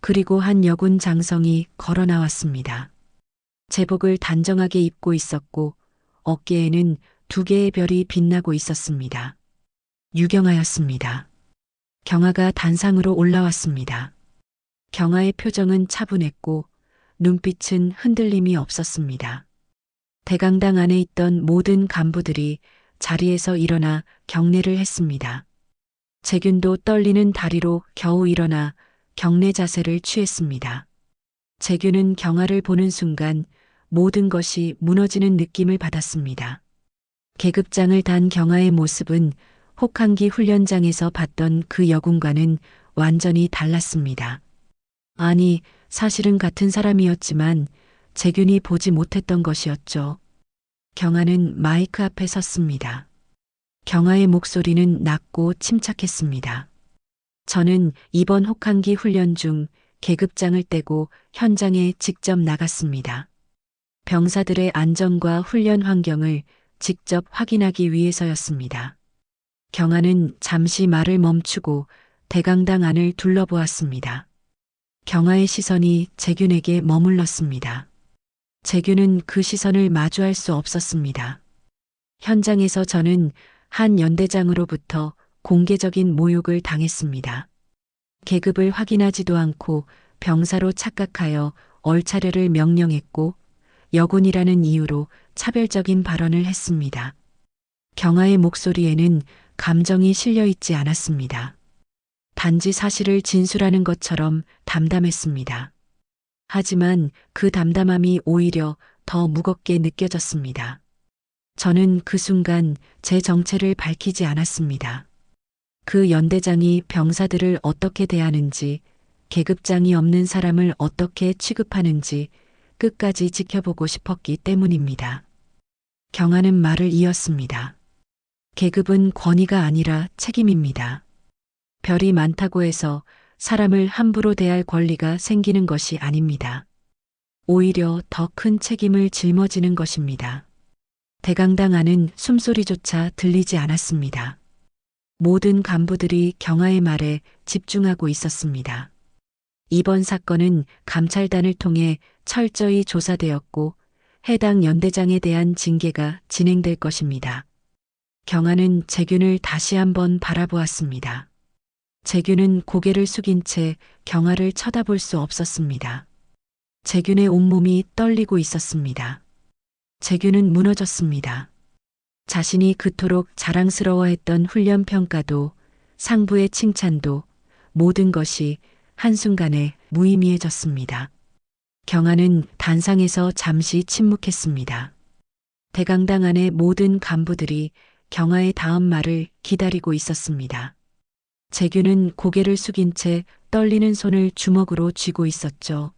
그리고 한 여군 장성이 걸어 나왔습니다. 제복을 단정하게 입고 있었고 어깨에는 2개의 별이 빛나고 있었습니다. 유경아였습니다. 경아가 단상으로 올라왔습니다. 경아의 표정은 차분했고 눈빛은 흔들림이 없었습니다. 대강당 안에 있던 모든 간부들이 자리에서 일어나 경례를 했습니다. 재균도 떨리는 다리로 겨우 일어나 경례 자세를 취했습니다. 재균은 경아를 보는 순간 모든 것이 무너지는 느낌을 받았습니다. 계급장을 단 경아의 모습은 혹한기 훈련장에서 봤던 그 여군과는 완전히 달랐습니다. 아니, 사실은 같은 사람이었지만 재균이 보지 못했던 것이었죠. 경아는 마이크 앞에 섰습니다. 경아의 목소리는 낮고 침착했습니다. 저는 이번 혹한기 훈련 중 계급장을 떼고 현장에 직접 나갔습니다. 병사들의 안전과 훈련 환경을 직접 확인하기 위해서였습니다. 경아는 잠시 말을 멈추고 대강당 안을 둘러보았습니다. 경아의 시선이 재균에게 머물렀습니다. 재균은 그 시선을 마주할 수 없었습니다. 현장에서 저는 한 연대장으로부터 공개적인 모욕을 당했습니다. 계급을 확인하지도 않고 병사로 착각하여 얼차려를 명령했고 여군이라는 이유로 차별적인 발언을 했습니다. 경아의 목소리에는 감정이 실려 있지 않았습니다. 단지 사실을 진술하는 것처럼 담담했습니다. 하지만 그 담담함이 오히려 더 무겁게 느껴졌습니다. 저는 그 순간 제 정체를 밝히지 않았습니다. 그 연대장이 병사들을 어떻게 대하는지, 계급장이 없는 사람을 어떻게 취급하는지 끝까지 지켜보고 싶었기 때문입니다. 경아는 말을 이었습니다. 계급은 권위가 아니라 책임입니다. 별이 많다고 해서 사람을 함부로 대할 권리가 생기는 것이 아닙니다. 오히려 더 큰 책임을 짊어지는 것입니다. 대강당 안은 숨소리조차 들리지 않았습니다. 모든 간부들이 경아의 말에 집중하고 있었습니다. 이번 사건은 감찰단을 통해 철저히 조사되었고 해당 연대장에 대한 징계가 진행될 것입니다. 경아는 재균을 다시 한번 바라보았습니다. 재균은 고개를 숙인 채 경아를 쳐다볼 수 없었습니다. 재균의 온몸이 떨리고 있었습니다. 재균은 무너졌습니다. 자신이 그토록 자랑스러워했던 훈련 평가도 상부의 칭찬도 모든 것이 한순간에 무의미해졌습니다. 경아는 단상에서 잠시 침묵했습니다. 대강당 안의 모든 간부들이 경아의 다음 말을 기다리고 있었습니다. 재균은 고개를 숙인 채 떨리는 손을 주먹으로 쥐고 있었죠.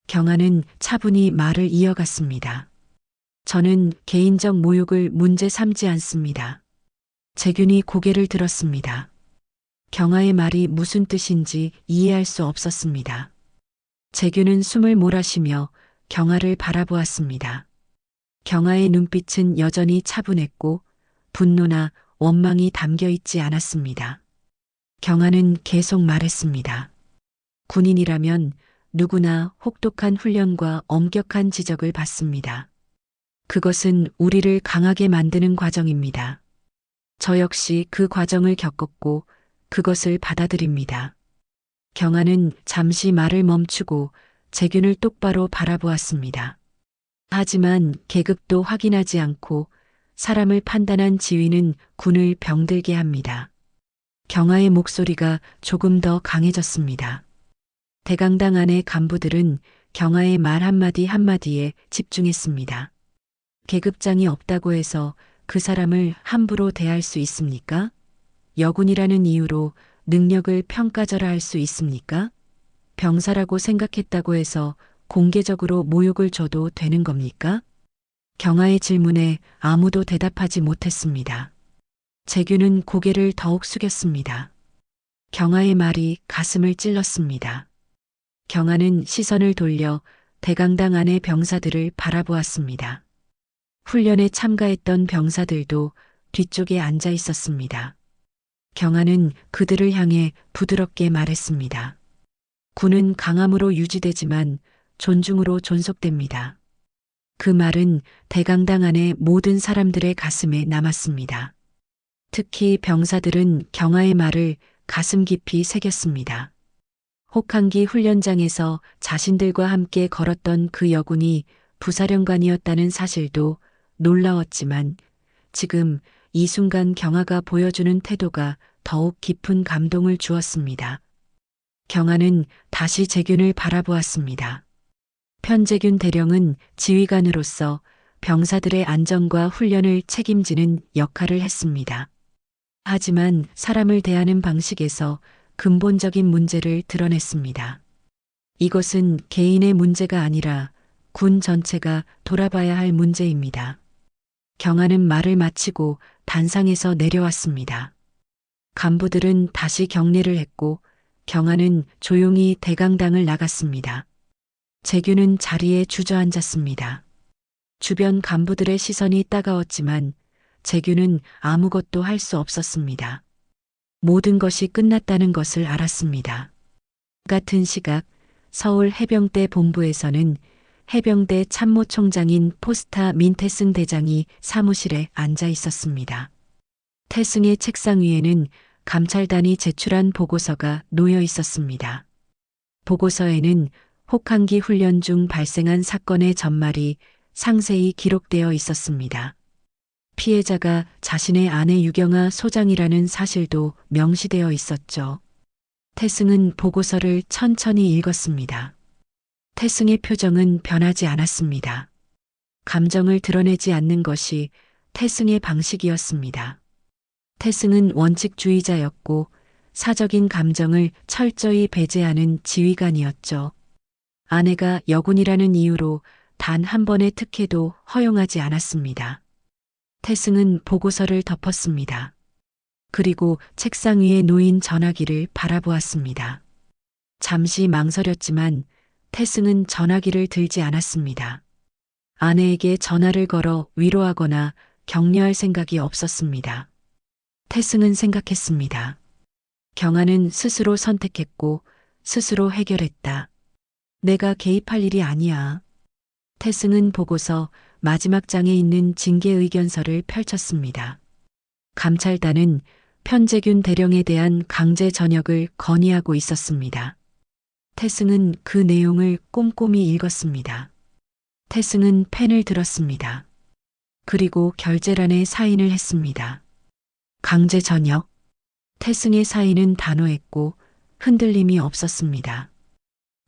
경아는 차분히 말을 이어갔습니다. 저는 개인적 모욕을 문제 삼지 않습니다. 재균이 고개를 들었습니다. 경아의 말이 무슨 뜻인지 이해할 수 없었습니다. 재균은 숨을 몰아쉬며 경아를 바라보았습니다. 경아의 눈빛은 여전히 차분했고 분노나 원망이 담겨 있지 않았습니다. 경아는 계속 말했습니다. 군인이라면 누구나 혹독한 훈련과 엄격한 지적을 받습니다. 그것은 우리를 강하게 만드는 과정입니다. 저 역시 그 과정을 겪었고 그것을 받아들입니다. 경아는 잠시 말을 멈추고 재균을 똑바로 바라보았습니다. 하지만 계급도 확인하지 않고 사람을 판단한 지위는 군을 병들게 합니다. 경아의 목소리가 조금 더 강해졌습니다. 대강당 안의 간부들은 경아의 말 한마디 한마디에 집중했습니다. 계급장이 없다고 해서 그 사람을 함부로 대할 수 있습니까? 여군이라는 이유로 능력을 평가절하할 수 있습니까? 병사라고 생각했다고 해서 공개적으로 모욕을 줘도 되는 겁니까? 경아의 질문에 아무도 대답하지 못했습니다. 재균은 고개를 더욱 숙였습니다. 경아의 말이 가슴을 찔렀습니다. 경아는 시선을 돌려 대강당 안의 병사들을 바라보았습니다. 훈련에 참가했던 병사들도 뒤쪽에 앉아 있었습니다. 경아는 그들을 향해 부드럽게 말했습니다. 군은 강함으로 유지되지만 존중으로 존속됩니다. 그 말은 대강당 안의 모든 사람들의 가슴에 남았습니다. 특히 병사들은 경하의 말을 가슴 깊이 새겼습니다. 혹한기 훈련장에서 자신들과 함께 걸었던 그 여군이 부사령관이었다는 사실도 놀라웠지만 지금 이 순간 경하가 보여주는 태도가 더욱 깊은 감동을 주었습니다. 경하는 다시 재균을 바라보았습니다. 편재균 대령은 지휘관으로서 병사들의 안전과 훈련을 책임지는 역할을 했습니다. 하지만 사람을 대하는 방식에서 근본적인 문제를 드러냈습니다. 이것은 개인의 문제가 아니라 군 전체가 돌아봐야 할 문제입니다. 경하는 말을 마치고 단상에서 내려왔습니다. 간부들은 다시 경례를 했고 경하는 조용히 대강당을 나갔습니다. 재균은 자리에 주저앉았습니다. 주변 간부들의 시선이 따가웠지만 재균은 아무것도 할 수 없었습니다. 모든 것이 끝났다는 것을 알았습니다. 같은 시각 서울 해병대 본부에서는 해병대 참모총장인 포스타 민태승 대장이 사무실에 앉아 있었습니다. 태승의 책상 위에는 감찰단이 제출한 보고서가 놓여 있었습니다. 보고서에는 혹한기 훈련 중 발생한 사건의 전말이 상세히 기록되어 있었습니다. 피해자가 자신의 아내 유경아 소장이라는 사실도 명시되어 있었죠. 태승은 보고서를 천천히 읽었습니다. 태승의 표정은 변하지 않았습니다. 감정을 드러내지 않는 것이 태승의 방식이었습니다. 태승은 원칙주의자였고 사적인 감정을 철저히 배제하는 지휘관이었죠. 아내가 여군이라는 이유로 단 한 번의 특혜도 허용하지 않았습니다. 태승은 보고서를 덮었습니다. 그리고 책상 위에 놓인 전화기를 바라보았습니다. 잠시 망설였지만 태승은 전화기를 들지 않았습니다. 아내에게 전화를 걸어 위로하거나 격려할 생각이 없었습니다. 태승은 생각했습니다. 경하는 스스로 선택했고 스스로 해결했다. 내가 개입할 일이 아니야. 태승은 보고서 마지막 장에 있는 징계 의견서를 펼쳤습니다. 감찰단은 편재균 대령에 대한 강제 전역을 건의하고 있었습니다. 태승은 그 내용을 꼼꼼히 읽었습니다. 태승은 펜을 들었습니다. 그리고 결재란에 사인을 했습니다. 강제 전역. 태승의 사인은 단호했고 흔들림이 없었습니다.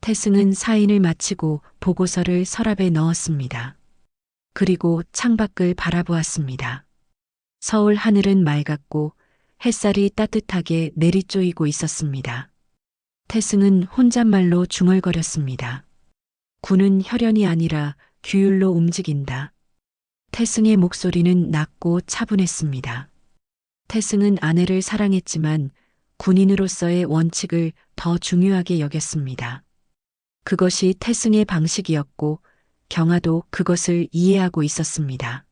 태승은 사인을 마치고 보고서를 서랍에 넣었습니다. 그리고 창밖을 바라보았습니다. 서울 하늘은 맑았고 햇살이 따뜻하게 내리쪼이고 있었습니다. 태승은 혼잣말로 중얼거렸습니다. 군은 혈연이 아니라 규율로 움직인다. 태승의 목소리는 낮고 차분했습니다. 태승은 아내를 사랑했지만 군인으로서의 원칙을 더 중요하게 여겼습니다. 그것이 태승의 방식이었고 경하도 그것을 이해하고 있었습니다.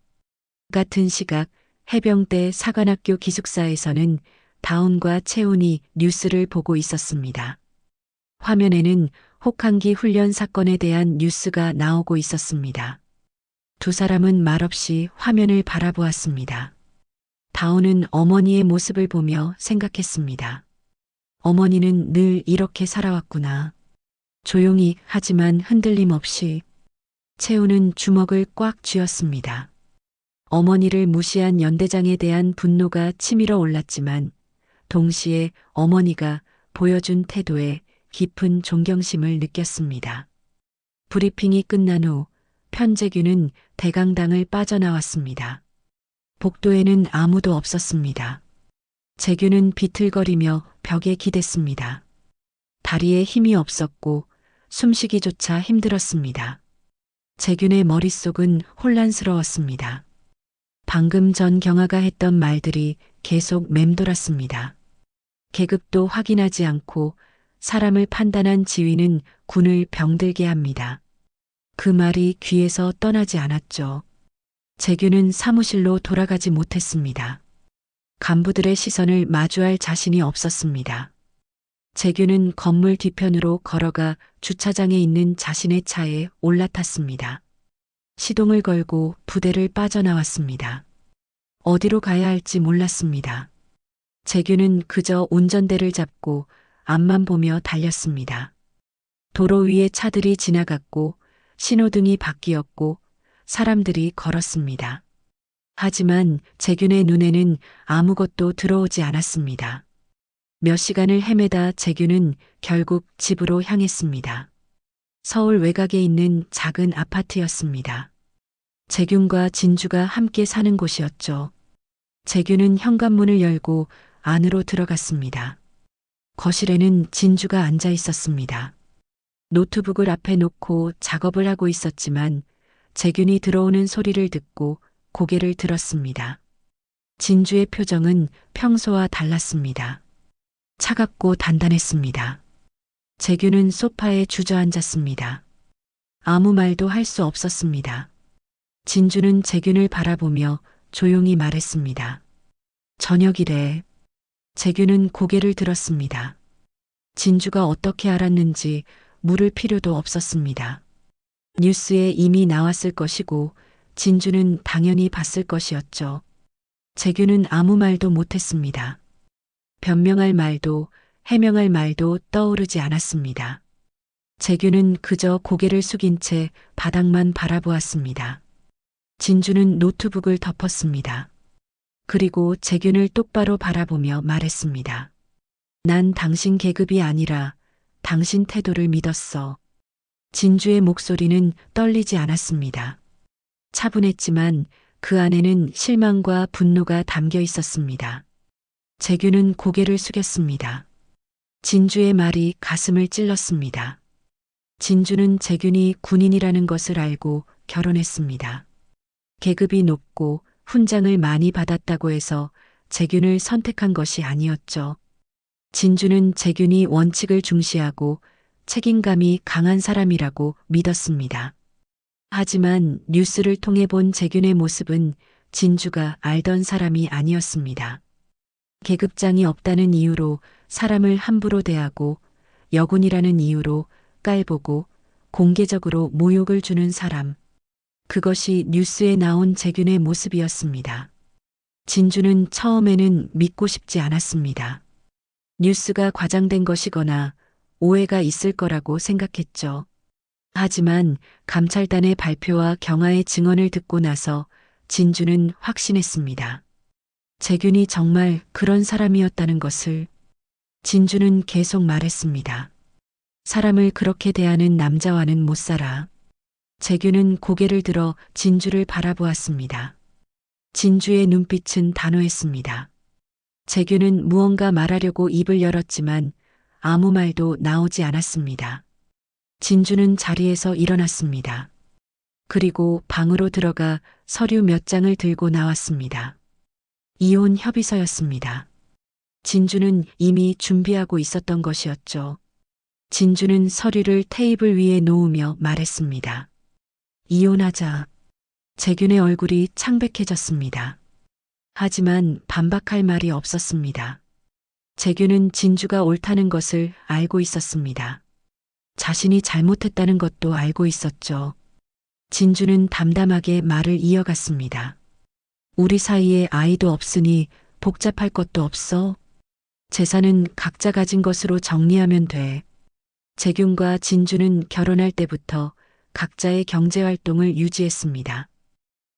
같은 시각 해병대 사관학교 기숙사에서는 다운과 채운이 뉴스를 보고 있었습니다. 화면에는 혹한기 훈련 사건에 대한 뉴스가 나오고 있었습니다. 두 사람은 말없이 화면을 바라보았습니다. 다운은 어머니의 모습을 보며 생각했습니다. 어머니는 늘 이렇게 살아왔구나. 조용히 하지만 흔들림 없이. 채우는 주먹을 꽉 쥐었습니다. 어머니를 무시한 연대장에 대한 분노가 치밀어 올랐지만 동시에 어머니가 보여준 태도에 깊은 존경심을 느꼈습니다. 브리핑이 끝난 후 편재균은 대강당을 빠져나왔습니다. 복도에는 아무도 없었습니다. 재균은 비틀거리며 벽에 기댔습니다. 다리에 힘이 없었고 숨쉬기조차 힘들었습니다. 재균의 머릿속은 혼란스러웠습니다. 방금 전 경하가 했던 말들이 계속 맴돌았습니다. 계급도 확인하지 않고 사람을 판단한 지위는 군을 병들게 합니다. 그 말이 귀에서 떠나지 않았죠. 재균은 사무실로 돌아가지 못했습니다. 간부들의 시선을 마주할 자신이 없었습니다. 재규는 건물 뒤편으로 걸어가 주차장에 있는 자신의 차에 올라탔습니다. 시동을 걸고 부대를 빠져나왔습니다. 어디로 가야 할지 몰랐습니다. 재규는 그저 운전대를 잡고 앞만 보며 달렸습니다. 도로 위에 차들이 지나갔고 신호등이 바뀌었고 사람들이 걸었습니다. 하지만 재균의 눈에는 아무것도 들어오지 않았습니다. 몇 시간을 헤매다 재균은 결국 집으로 향했습니다. 서울 외곽에 있는 작은 아파트였습니다. 재균과 진주가 함께 사는 곳이었죠. 재균은 현관문을 열고 안으로 들어갔습니다. 거실에는 진주가 앉아 있었습니다. 노트북을 앞에 놓고 작업을 하고 있었지만 재균이 들어오는 소리를 듣고 고개를 들었습니다. 진주의 표정은 평소와 달랐습니다. 차갑고 단단했습니다. 재균은 소파에 주저앉았습니다. 아무 말도 할 수 없었습니다. 진주는 재균을 바라보며 조용히 말했습니다. 저녁이래. 재균은 고개를 들었습니다. 진주가 어떻게 알았는지 물을 필요도 없었습니다. 뉴스에 이미 나왔을 것이고 진주는 당연히 봤을 것이었죠. 재균은 아무 말도 못했습니다. 변명할 말도 해명할 말도 떠오르지 않았습니다. 재균은 그저 고개를 숙인 채 바닥만 바라보았습니다. 진주는 노트북을 덮었습니다. 그리고 재균을 똑바로 바라보며 말했습니다. 난 당신 계급이 아니라 당신 태도를 믿었어. 진주의 목소리는 떨리지 않았습니다. 차분했지만 그 안에는 실망과 분노가 담겨 있었습니다. 재균은 고개를 숙였습니다. 진주의 말이 가슴을 찔렀습니다. 진주는 재균이 군인이라는 것을 알고 결혼했습니다. 계급이 높고 훈장을 많이 받았다고 해서 재균을 선택한 것이 아니었죠. 진주는 재균이 원칙을 중시하고 책임감이 강한 사람이라고 믿었습니다. 하지만 뉴스를 통해 본 재균의 모습은 진주가 알던 사람이 아니었습니다. 계급장이 없다는 이유로 사람을 함부로 대하고 여군이라는 이유로 깔보고 공개적으로 모욕을 주는 사람. 그것이 뉴스에 나온 재균의 모습이었습니다. 진주는 처음에는 믿고 싶지 않았습니다. 뉴스가 과장된 것이거나 오해가 있을 거라고 생각했죠. 하지만 감찰단의 발표와 경화의 증언을 듣고 나서 진주는 확신했습니다. 재균이 정말 그런 사람이었다는 것을. 진주는 계속 말했습니다. 사람을 그렇게 대하는 남자와는 못 살아. 재균은 고개를 들어 진주를 바라보았습니다. 진주의 눈빛은 단호했습니다. 재균은 무언가 말하려고 입을 열었지만 아무 말도 나오지 않았습니다. 진주는 자리에서 일어났습니다. 그리고 방으로 들어가 서류 몇 장을 들고 나왔습니다. 이혼 협의서였습니다. 진주는 이미 준비하고 있었던 것이었죠. 진주는 서류를 테이블 위에 놓으며 말했습니다. 이혼하자. 재균의 얼굴이 창백해졌습니다. 하지만 반박할 말이 없었습니다. 재균은 진주가 옳다는 것을 알고 있었습니다. 자신이 잘못했다는 것도 알고 있었죠. 진주는 담담하게 말을 이어갔습니다. 우리 사이에 아이도 없으니 복잡할 것도 없어. 재산은 각자 가진 것으로 정리하면 돼. 재균과 진주는 결혼할 때부터 각자의 경제활동을 유지했습니다.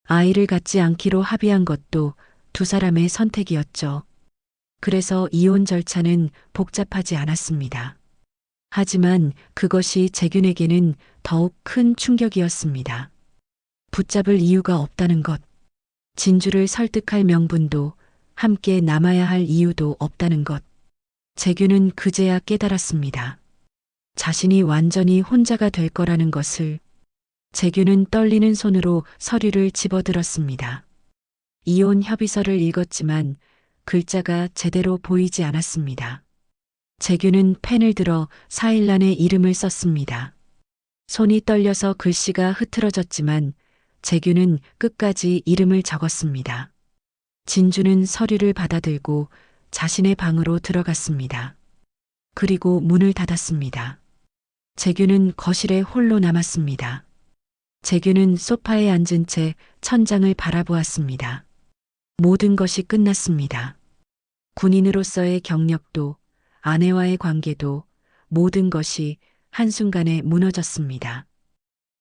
아이를 갖지 않기로 합의한 것도 두 사람의 선택이었죠. 그래서 이혼 절차는 복잡하지 않았습니다. 하지만 그것이 재균에게는 더욱 큰 충격이었습니다. 붙잡을 이유가 없다는 것. 진주를 설득할 명분도 함께 남아야 할 이유도 없다는 것. 재균은 그제야 깨달았습니다. 자신이 완전히 혼자가 될 거라는 것을. 재균은 떨리는 손으로 서류를 집어들었습니다. 이혼 협의서를 읽었지만 글자가 제대로 보이지 않았습니다. 재균은 펜을 들어 사일란에 이름을 썼습니다. 손이 떨려서 글씨가 흐트러졌지만 재균은 끝까지 이름을 적었습니다. 진주는 서류를 받아들고 자신의 방으로 들어갔습니다. 그리고 문을 닫았습니다. 재규는 거실에 홀로 남았습니다. 재규는 소파에 앉은 채 천장을 바라보았습니다. 모든 것이 끝났습니다. 군인으로서의 경력도, 아내와의 관계도, 모든 것이 한순간에 무너졌습니다.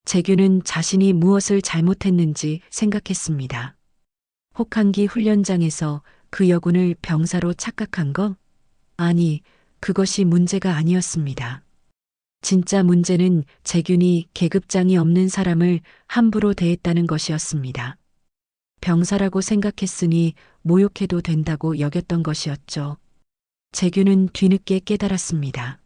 재규는 자신이 무엇을 잘못했는지 생각했습니다. 혹한기 훈련장에서 그 여군을 병사로 착각한 것? 아니, 그것이 문제가 아니었습니다. 진짜 문제는 재균이 계급장이 없는 사람을 함부로 대했다는 것이었습니다. 병사라고 생각했으니 모욕해도 된다고 여겼던 것이었죠. 재균은 뒤늦게 깨달았습니다.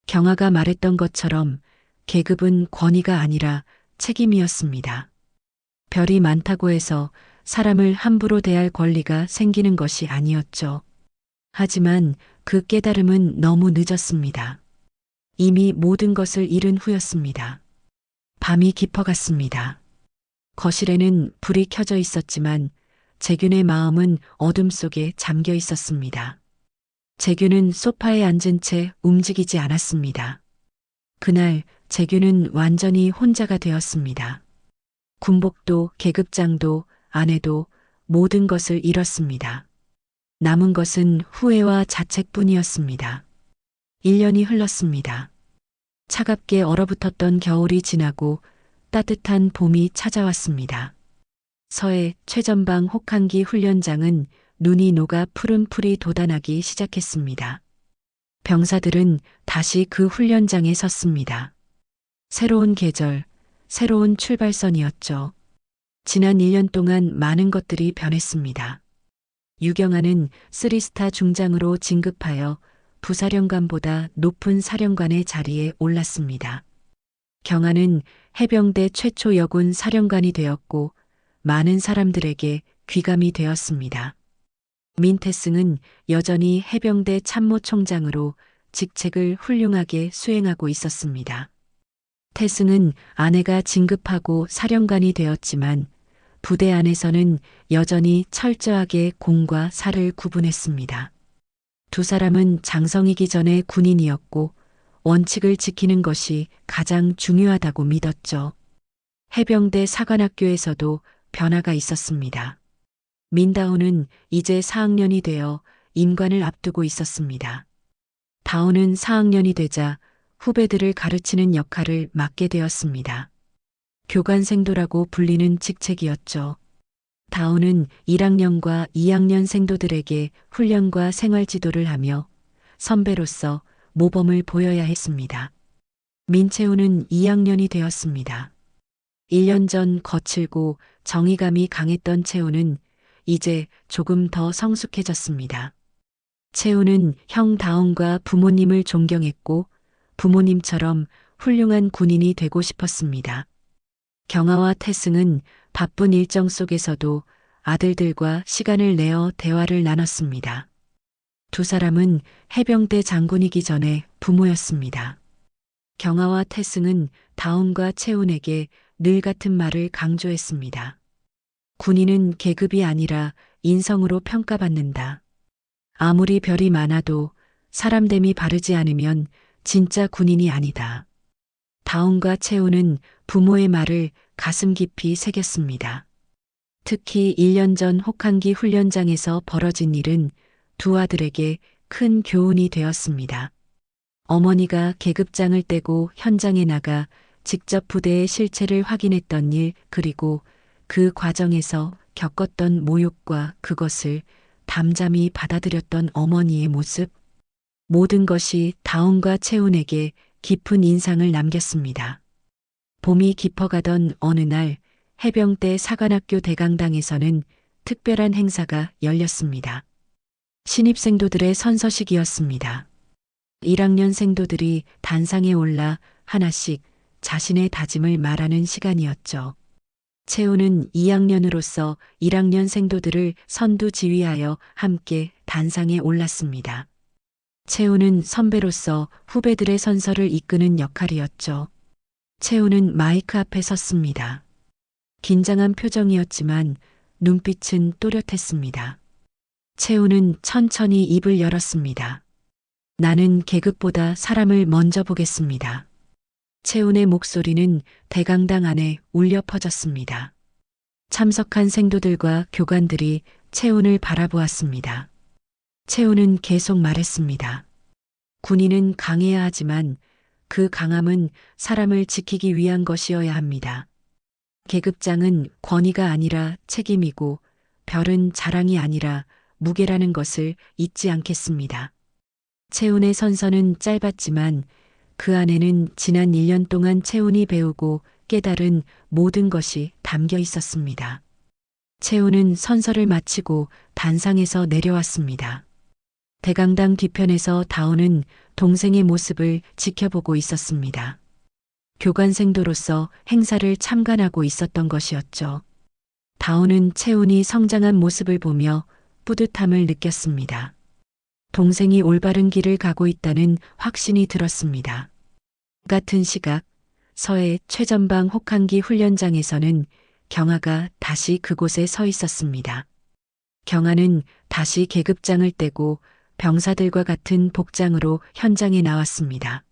경아가 말했던 것처럼 계급은 권위가 아니라 책임이었습니다. 별이 많다고 해서 사람을 함부로 대할 권리가 생기는 것이 아니었죠. 하지만 그 깨달음은 너무 늦었습니다. 이미 모든 것을 잃은 후였습니다. 밤이 깊어갔습니다. 거실에는 불이 켜져 있었지만 재균의 마음은 어둠 속에 잠겨 있었습니다. 재균은 소파에 앉은 채 움직이지 않았습니다. 그날 재균은 완전히 혼자가 되었습니다. 군복도 계급장도 아내도 모든 것을 잃었습니다. 남은 것은 후회와 자책뿐이었습니다. 1년이 흘렀습니다. 차갑게 얼어붙었던 겨울이 지나고 따뜻한 봄이 찾아왔습니다. 서해 최전방 혹한기 훈련장은 눈이 녹아 푸른 풀이 돋아나기 시작했습니다. 병사들은 다시 그 훈련장에 섰습니다. 새로운 계절, 새로운 출발선이었죠. 지난 1년 동안 많은 것들이 변했습니다. 유경아는 3스타 중장으로 진급하여 부사령관보다 높은 사령관의 자리에 올랐습니다. 경아는 해병대 최초 여군 사령관이 되었고 많은 사람들에게 귀감이 되었습니다. 민태승은 여전히 해병대 참모총장으로 직책을 훌륭하게 수행하고 있었습니다. 태승은 아내가 진급하고 사령관이 되었지만 부대 안에서는 여전히 철저하게 공과 사를 구분했습니다. 두 사람은 장성이기 전에 군인이었고 원칙을 지키는 것이 가장 중요하다고 믿었죠. 해병대 사관학교에서도 변화가 있었습니다. 민다운은 이제 4학년이 되어 임관을 앞두고 있었습니다. 다운은 4학년이 되자 후배들을 가르치는 역할을 맡게 되었습니다. 교관생도라고 불리는 직책이었죠. 다운은 1학년과 2학년 생도들에게 훈련과 생활 지도를 하며 선배로서 모범을 보여야 했습니다. 민채우는 2학년이 되었습니다. 1년 전 거칠고 정의감이 강했던 채우는 이제 조금 더 성숙해졌습니다. 채우는 형 다운과 부모님을 존경했고 부모님처럼 훌륭한 군인이 되고 싶었습니다. 경아와 태승은 바쁜 일정 속에서도 아들들과 시간을 내어 대화를 나눴습니다. 두 사람은 해병대 장군이기 전에 부모였습니다. 경아와 태승은 다운과 채운에게 늘 같은 말을 강조했습니다. 군인은 계급이 아니라 인성으로 평가받는다. 아무리 별이 많아도 사람됨이 바르지 않으면 진짜 군인이 아니다. 다운과 채우는 부모의 말을 가슴 깊이 새겼습니다. 특히 1년 전 혹한기 훈련장에서 벌어진 일은 두 아들에게 큰 교훈이 되었습니다. 어머니가 계급장을 떼고 현장에 나가 직접 부대의 실체를 확인했던 일, 그리고 그 과정에서 겪었던 모욕과 그것을 담잠히 받아들였던 어머니의 모습, 모든 것이 다운과 채운에게 깊은 인상을 남겼습니다. 봄이 깊어가던 어느 날 해병대 사관학교 대강당에서는 특별한 행사가 열렸습니다. 신입생도들의 선서식이었습니다. 1학년 생도들이 단상에 올라 하나씩 자신의 다짐을 말하는 시간이었죠. 채우는 2학년으로서 1학년 생도들을 선두 지휘하여 함께 단상에 올랐습니다. 채우는 선배로서 후배들의 선서를 이끄는 역할이었죠. 채우는 마이크 앞에 섰습니다. 긴장한 표정이었지만 눈빛은 또렷했습니다. 채우는 천천히 입을 열었습니다. 나는 계급보다 사람을 먼저 보겠습니다. 채운의 목소리는 대강당 안에 울려 퍼졌습니다. 참석한 생도들과 교관들이 채운을 바라보았습니다. 채운은 계속 말했습니다. 군인은 강해야 하지만 그 강함은 사람을 지키기 위한 것이어야 합니다. 계급장은 권위가 아니라 책임이고 별은 자랑이 아니라 무게라는 것을 잊지 않겠습니다. 채운의 선서는 짧았지만 그 안에는 지난 1년 동안 채운이 배우고 깨달은 모든 것이 담겨 있었습니다. 채운은 선서를 마치고 단상에서 내려왔습니다. 대강당 뒤편에서 다오는 동생의 모습을 지켜보고 있었습니다. 교관생도로서 행사를 참관하고 있었던 것이었죠. 다오는 채운이 성장한 모습을 보며 뿌듯함을 느꼈습니다. 동생이 올바른 길을 가고 있다는 확신이 들었습니다. 같은 시각 서해 최전방 혹한기 훈련장에서는 경아가 다시 그곳에 서 있었습니다. 경아는 다시 계급장을 떼고 병사들과 같은 복장으로 현장에 나왔습니다.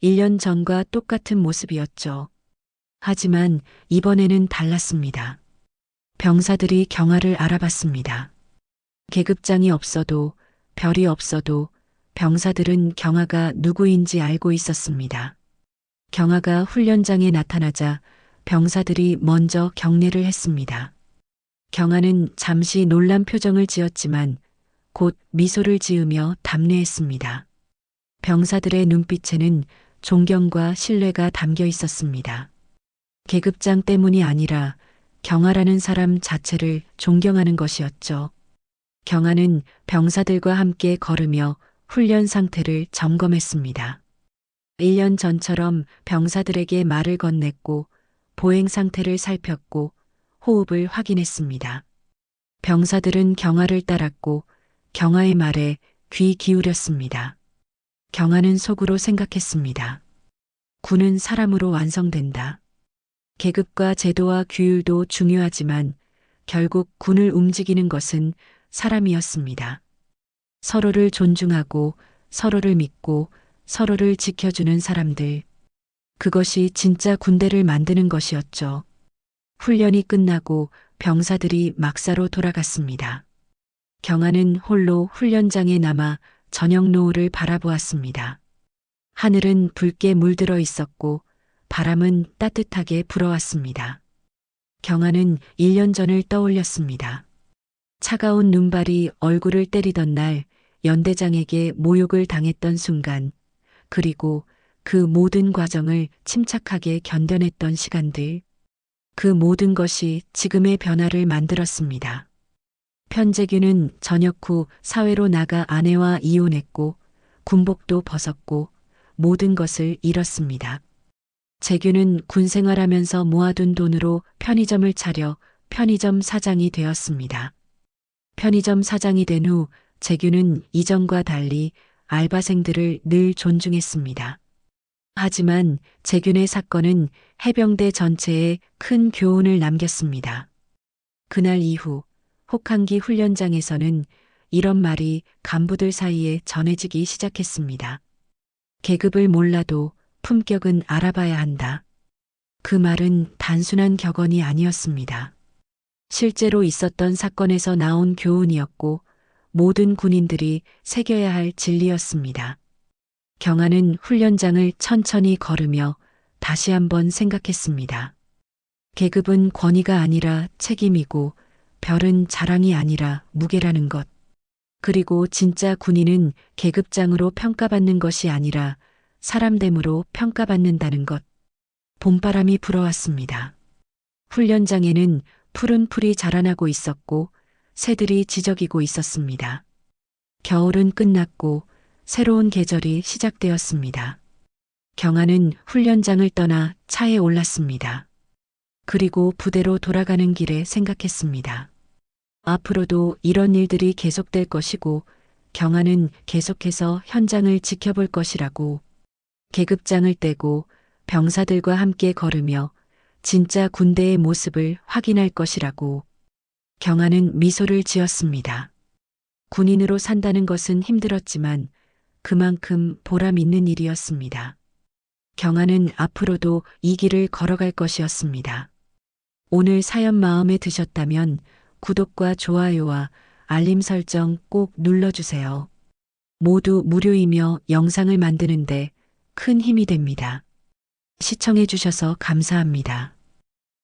1년 전과 똑같은 모습이었죠. 하지만 이번에는 달랐습니다. 병사들이 경아를 알아봤습니다. 계급장이 없어도 별이 없어도 병사들은 경아가 누구인지 알고 있었습니다. 경아가 훈련장에 나타나자 병사들이 먼저 경례를 했습니다. 경아는 잠시 놀란 표정을 지었지만 곧 미소를 지으며 답례했습니다. 병사들의 눈빛에는 존경과 신뢰가 담겨 있었습니다. 계급장 때문이 아니라 경아라는 사람 자체를 존경하는 것이었죠. 경아는 병사들과 함께 걸으며 훈련 상태를 점검했습니다. 1년 전처럼 병사들에게 말을 건넸고 보행 상태를 살폈고 호흡을 확인했습니다. 병사들은 경아를 따랐고 경아의 말에 귀 기울였습니다. 경아는 속으로 생각했습니다. 군은 사람으로 완성된다. 계급과 제도와 규율도 중요하지만 결국 군을 움직이는 것은 사람이었습니다. 서로를 존중하고 서로를 믿고 서로를 지켜주는 사람들. 그것이 진짜 군대를 만드는 것이었죠. 훈련이 끝나고 병사들이 막사로 돌아갔습니다. 경아는 홀로 훈련장에 남아 저녁 노을을 바라보았습니다. 하늘은 붉게 물들어 있었고 바람은 따뜻하게 불어왔습니다. 경아는 1년 전을 떠올렸습니다. 차가운 눈발이 얼굴을 때리던 날 연대장에게 모욕을 당했던 순간, 그리고 그 모든 과정을 침착하게 견뎌냈던 시간들, 그 모든 것이 지금의 변화를 만들었습니다. 편재규는 전역 후 사회로 나가 아내와 이혼했고 군복도 벗었고 모든 것을 잃었습니다. 재규는 군 생활하면서 모아둔 돈으로 편의점을 차려 편의점 사장이 되었습니다. 편의점 사장이 된 후 재규는 이전과 달리 알바생들을 늘 존중했습니다. 하지만 재균의 사건은 해병대 전체에 큰 교훈을 남겼습니다. 그날 이후 혹한기 훈련장에서는 이런 말이 간부들 사이에 전해지기 시작했습니다. 계급을 몰라도 품격은 알아봐야 한다. 그 말은 단순한 격언이 아니었습니다. 실제로 있었던 사건에서 나온 교훈이었고 모든 군인들이 새겨야 할 진리였습니다. 경아는 훈련장을 천천히 걸으며 다시 한번 생각했습니다. 계급은 권위가 아니라 책임이고 별은 자랑이 아니라 무게라는 것. 그리고 진짜 군인은 계급장으로 평가받는 것이 아니라 사람됨으로 평가받는다는 것. 봄바람이 불어왔습니다. 훈련장에는 푸른 풀이 자라나고 있었고 새들이 지저귀고 있었습니다. 겨울은 끝났고 새로운 계절이 시작되었습니다. 경아는 훈련장을 떠나 차에 올랐습니다. 그리고 부대로 돌아가는 길에 생각했습니다. 앞으로도 이런 일들이 계속될 것이고 경아는 계속해서 현장을 지켜볼 것이라고, 계급장을 떼고 병사들과 함께 걸으며 진짜 군대의 모습을 확인할 것이라고. 경아는 미소를 지었습니다. 군인으로 산다는 것은 힘들었지만 그만큼 보람 있는 일이었습니다. 경아는 앞으로도 이 길을 걸어갈 것이었습니다. 오늘 사연 마음에 드셨다면 구독과 좋아요와 알림 설정 꼭 눌러주세요. 모두 무료이며 영상을 만드는데 큰 힘이 됩니다. 시청해주셔서 감사합니다.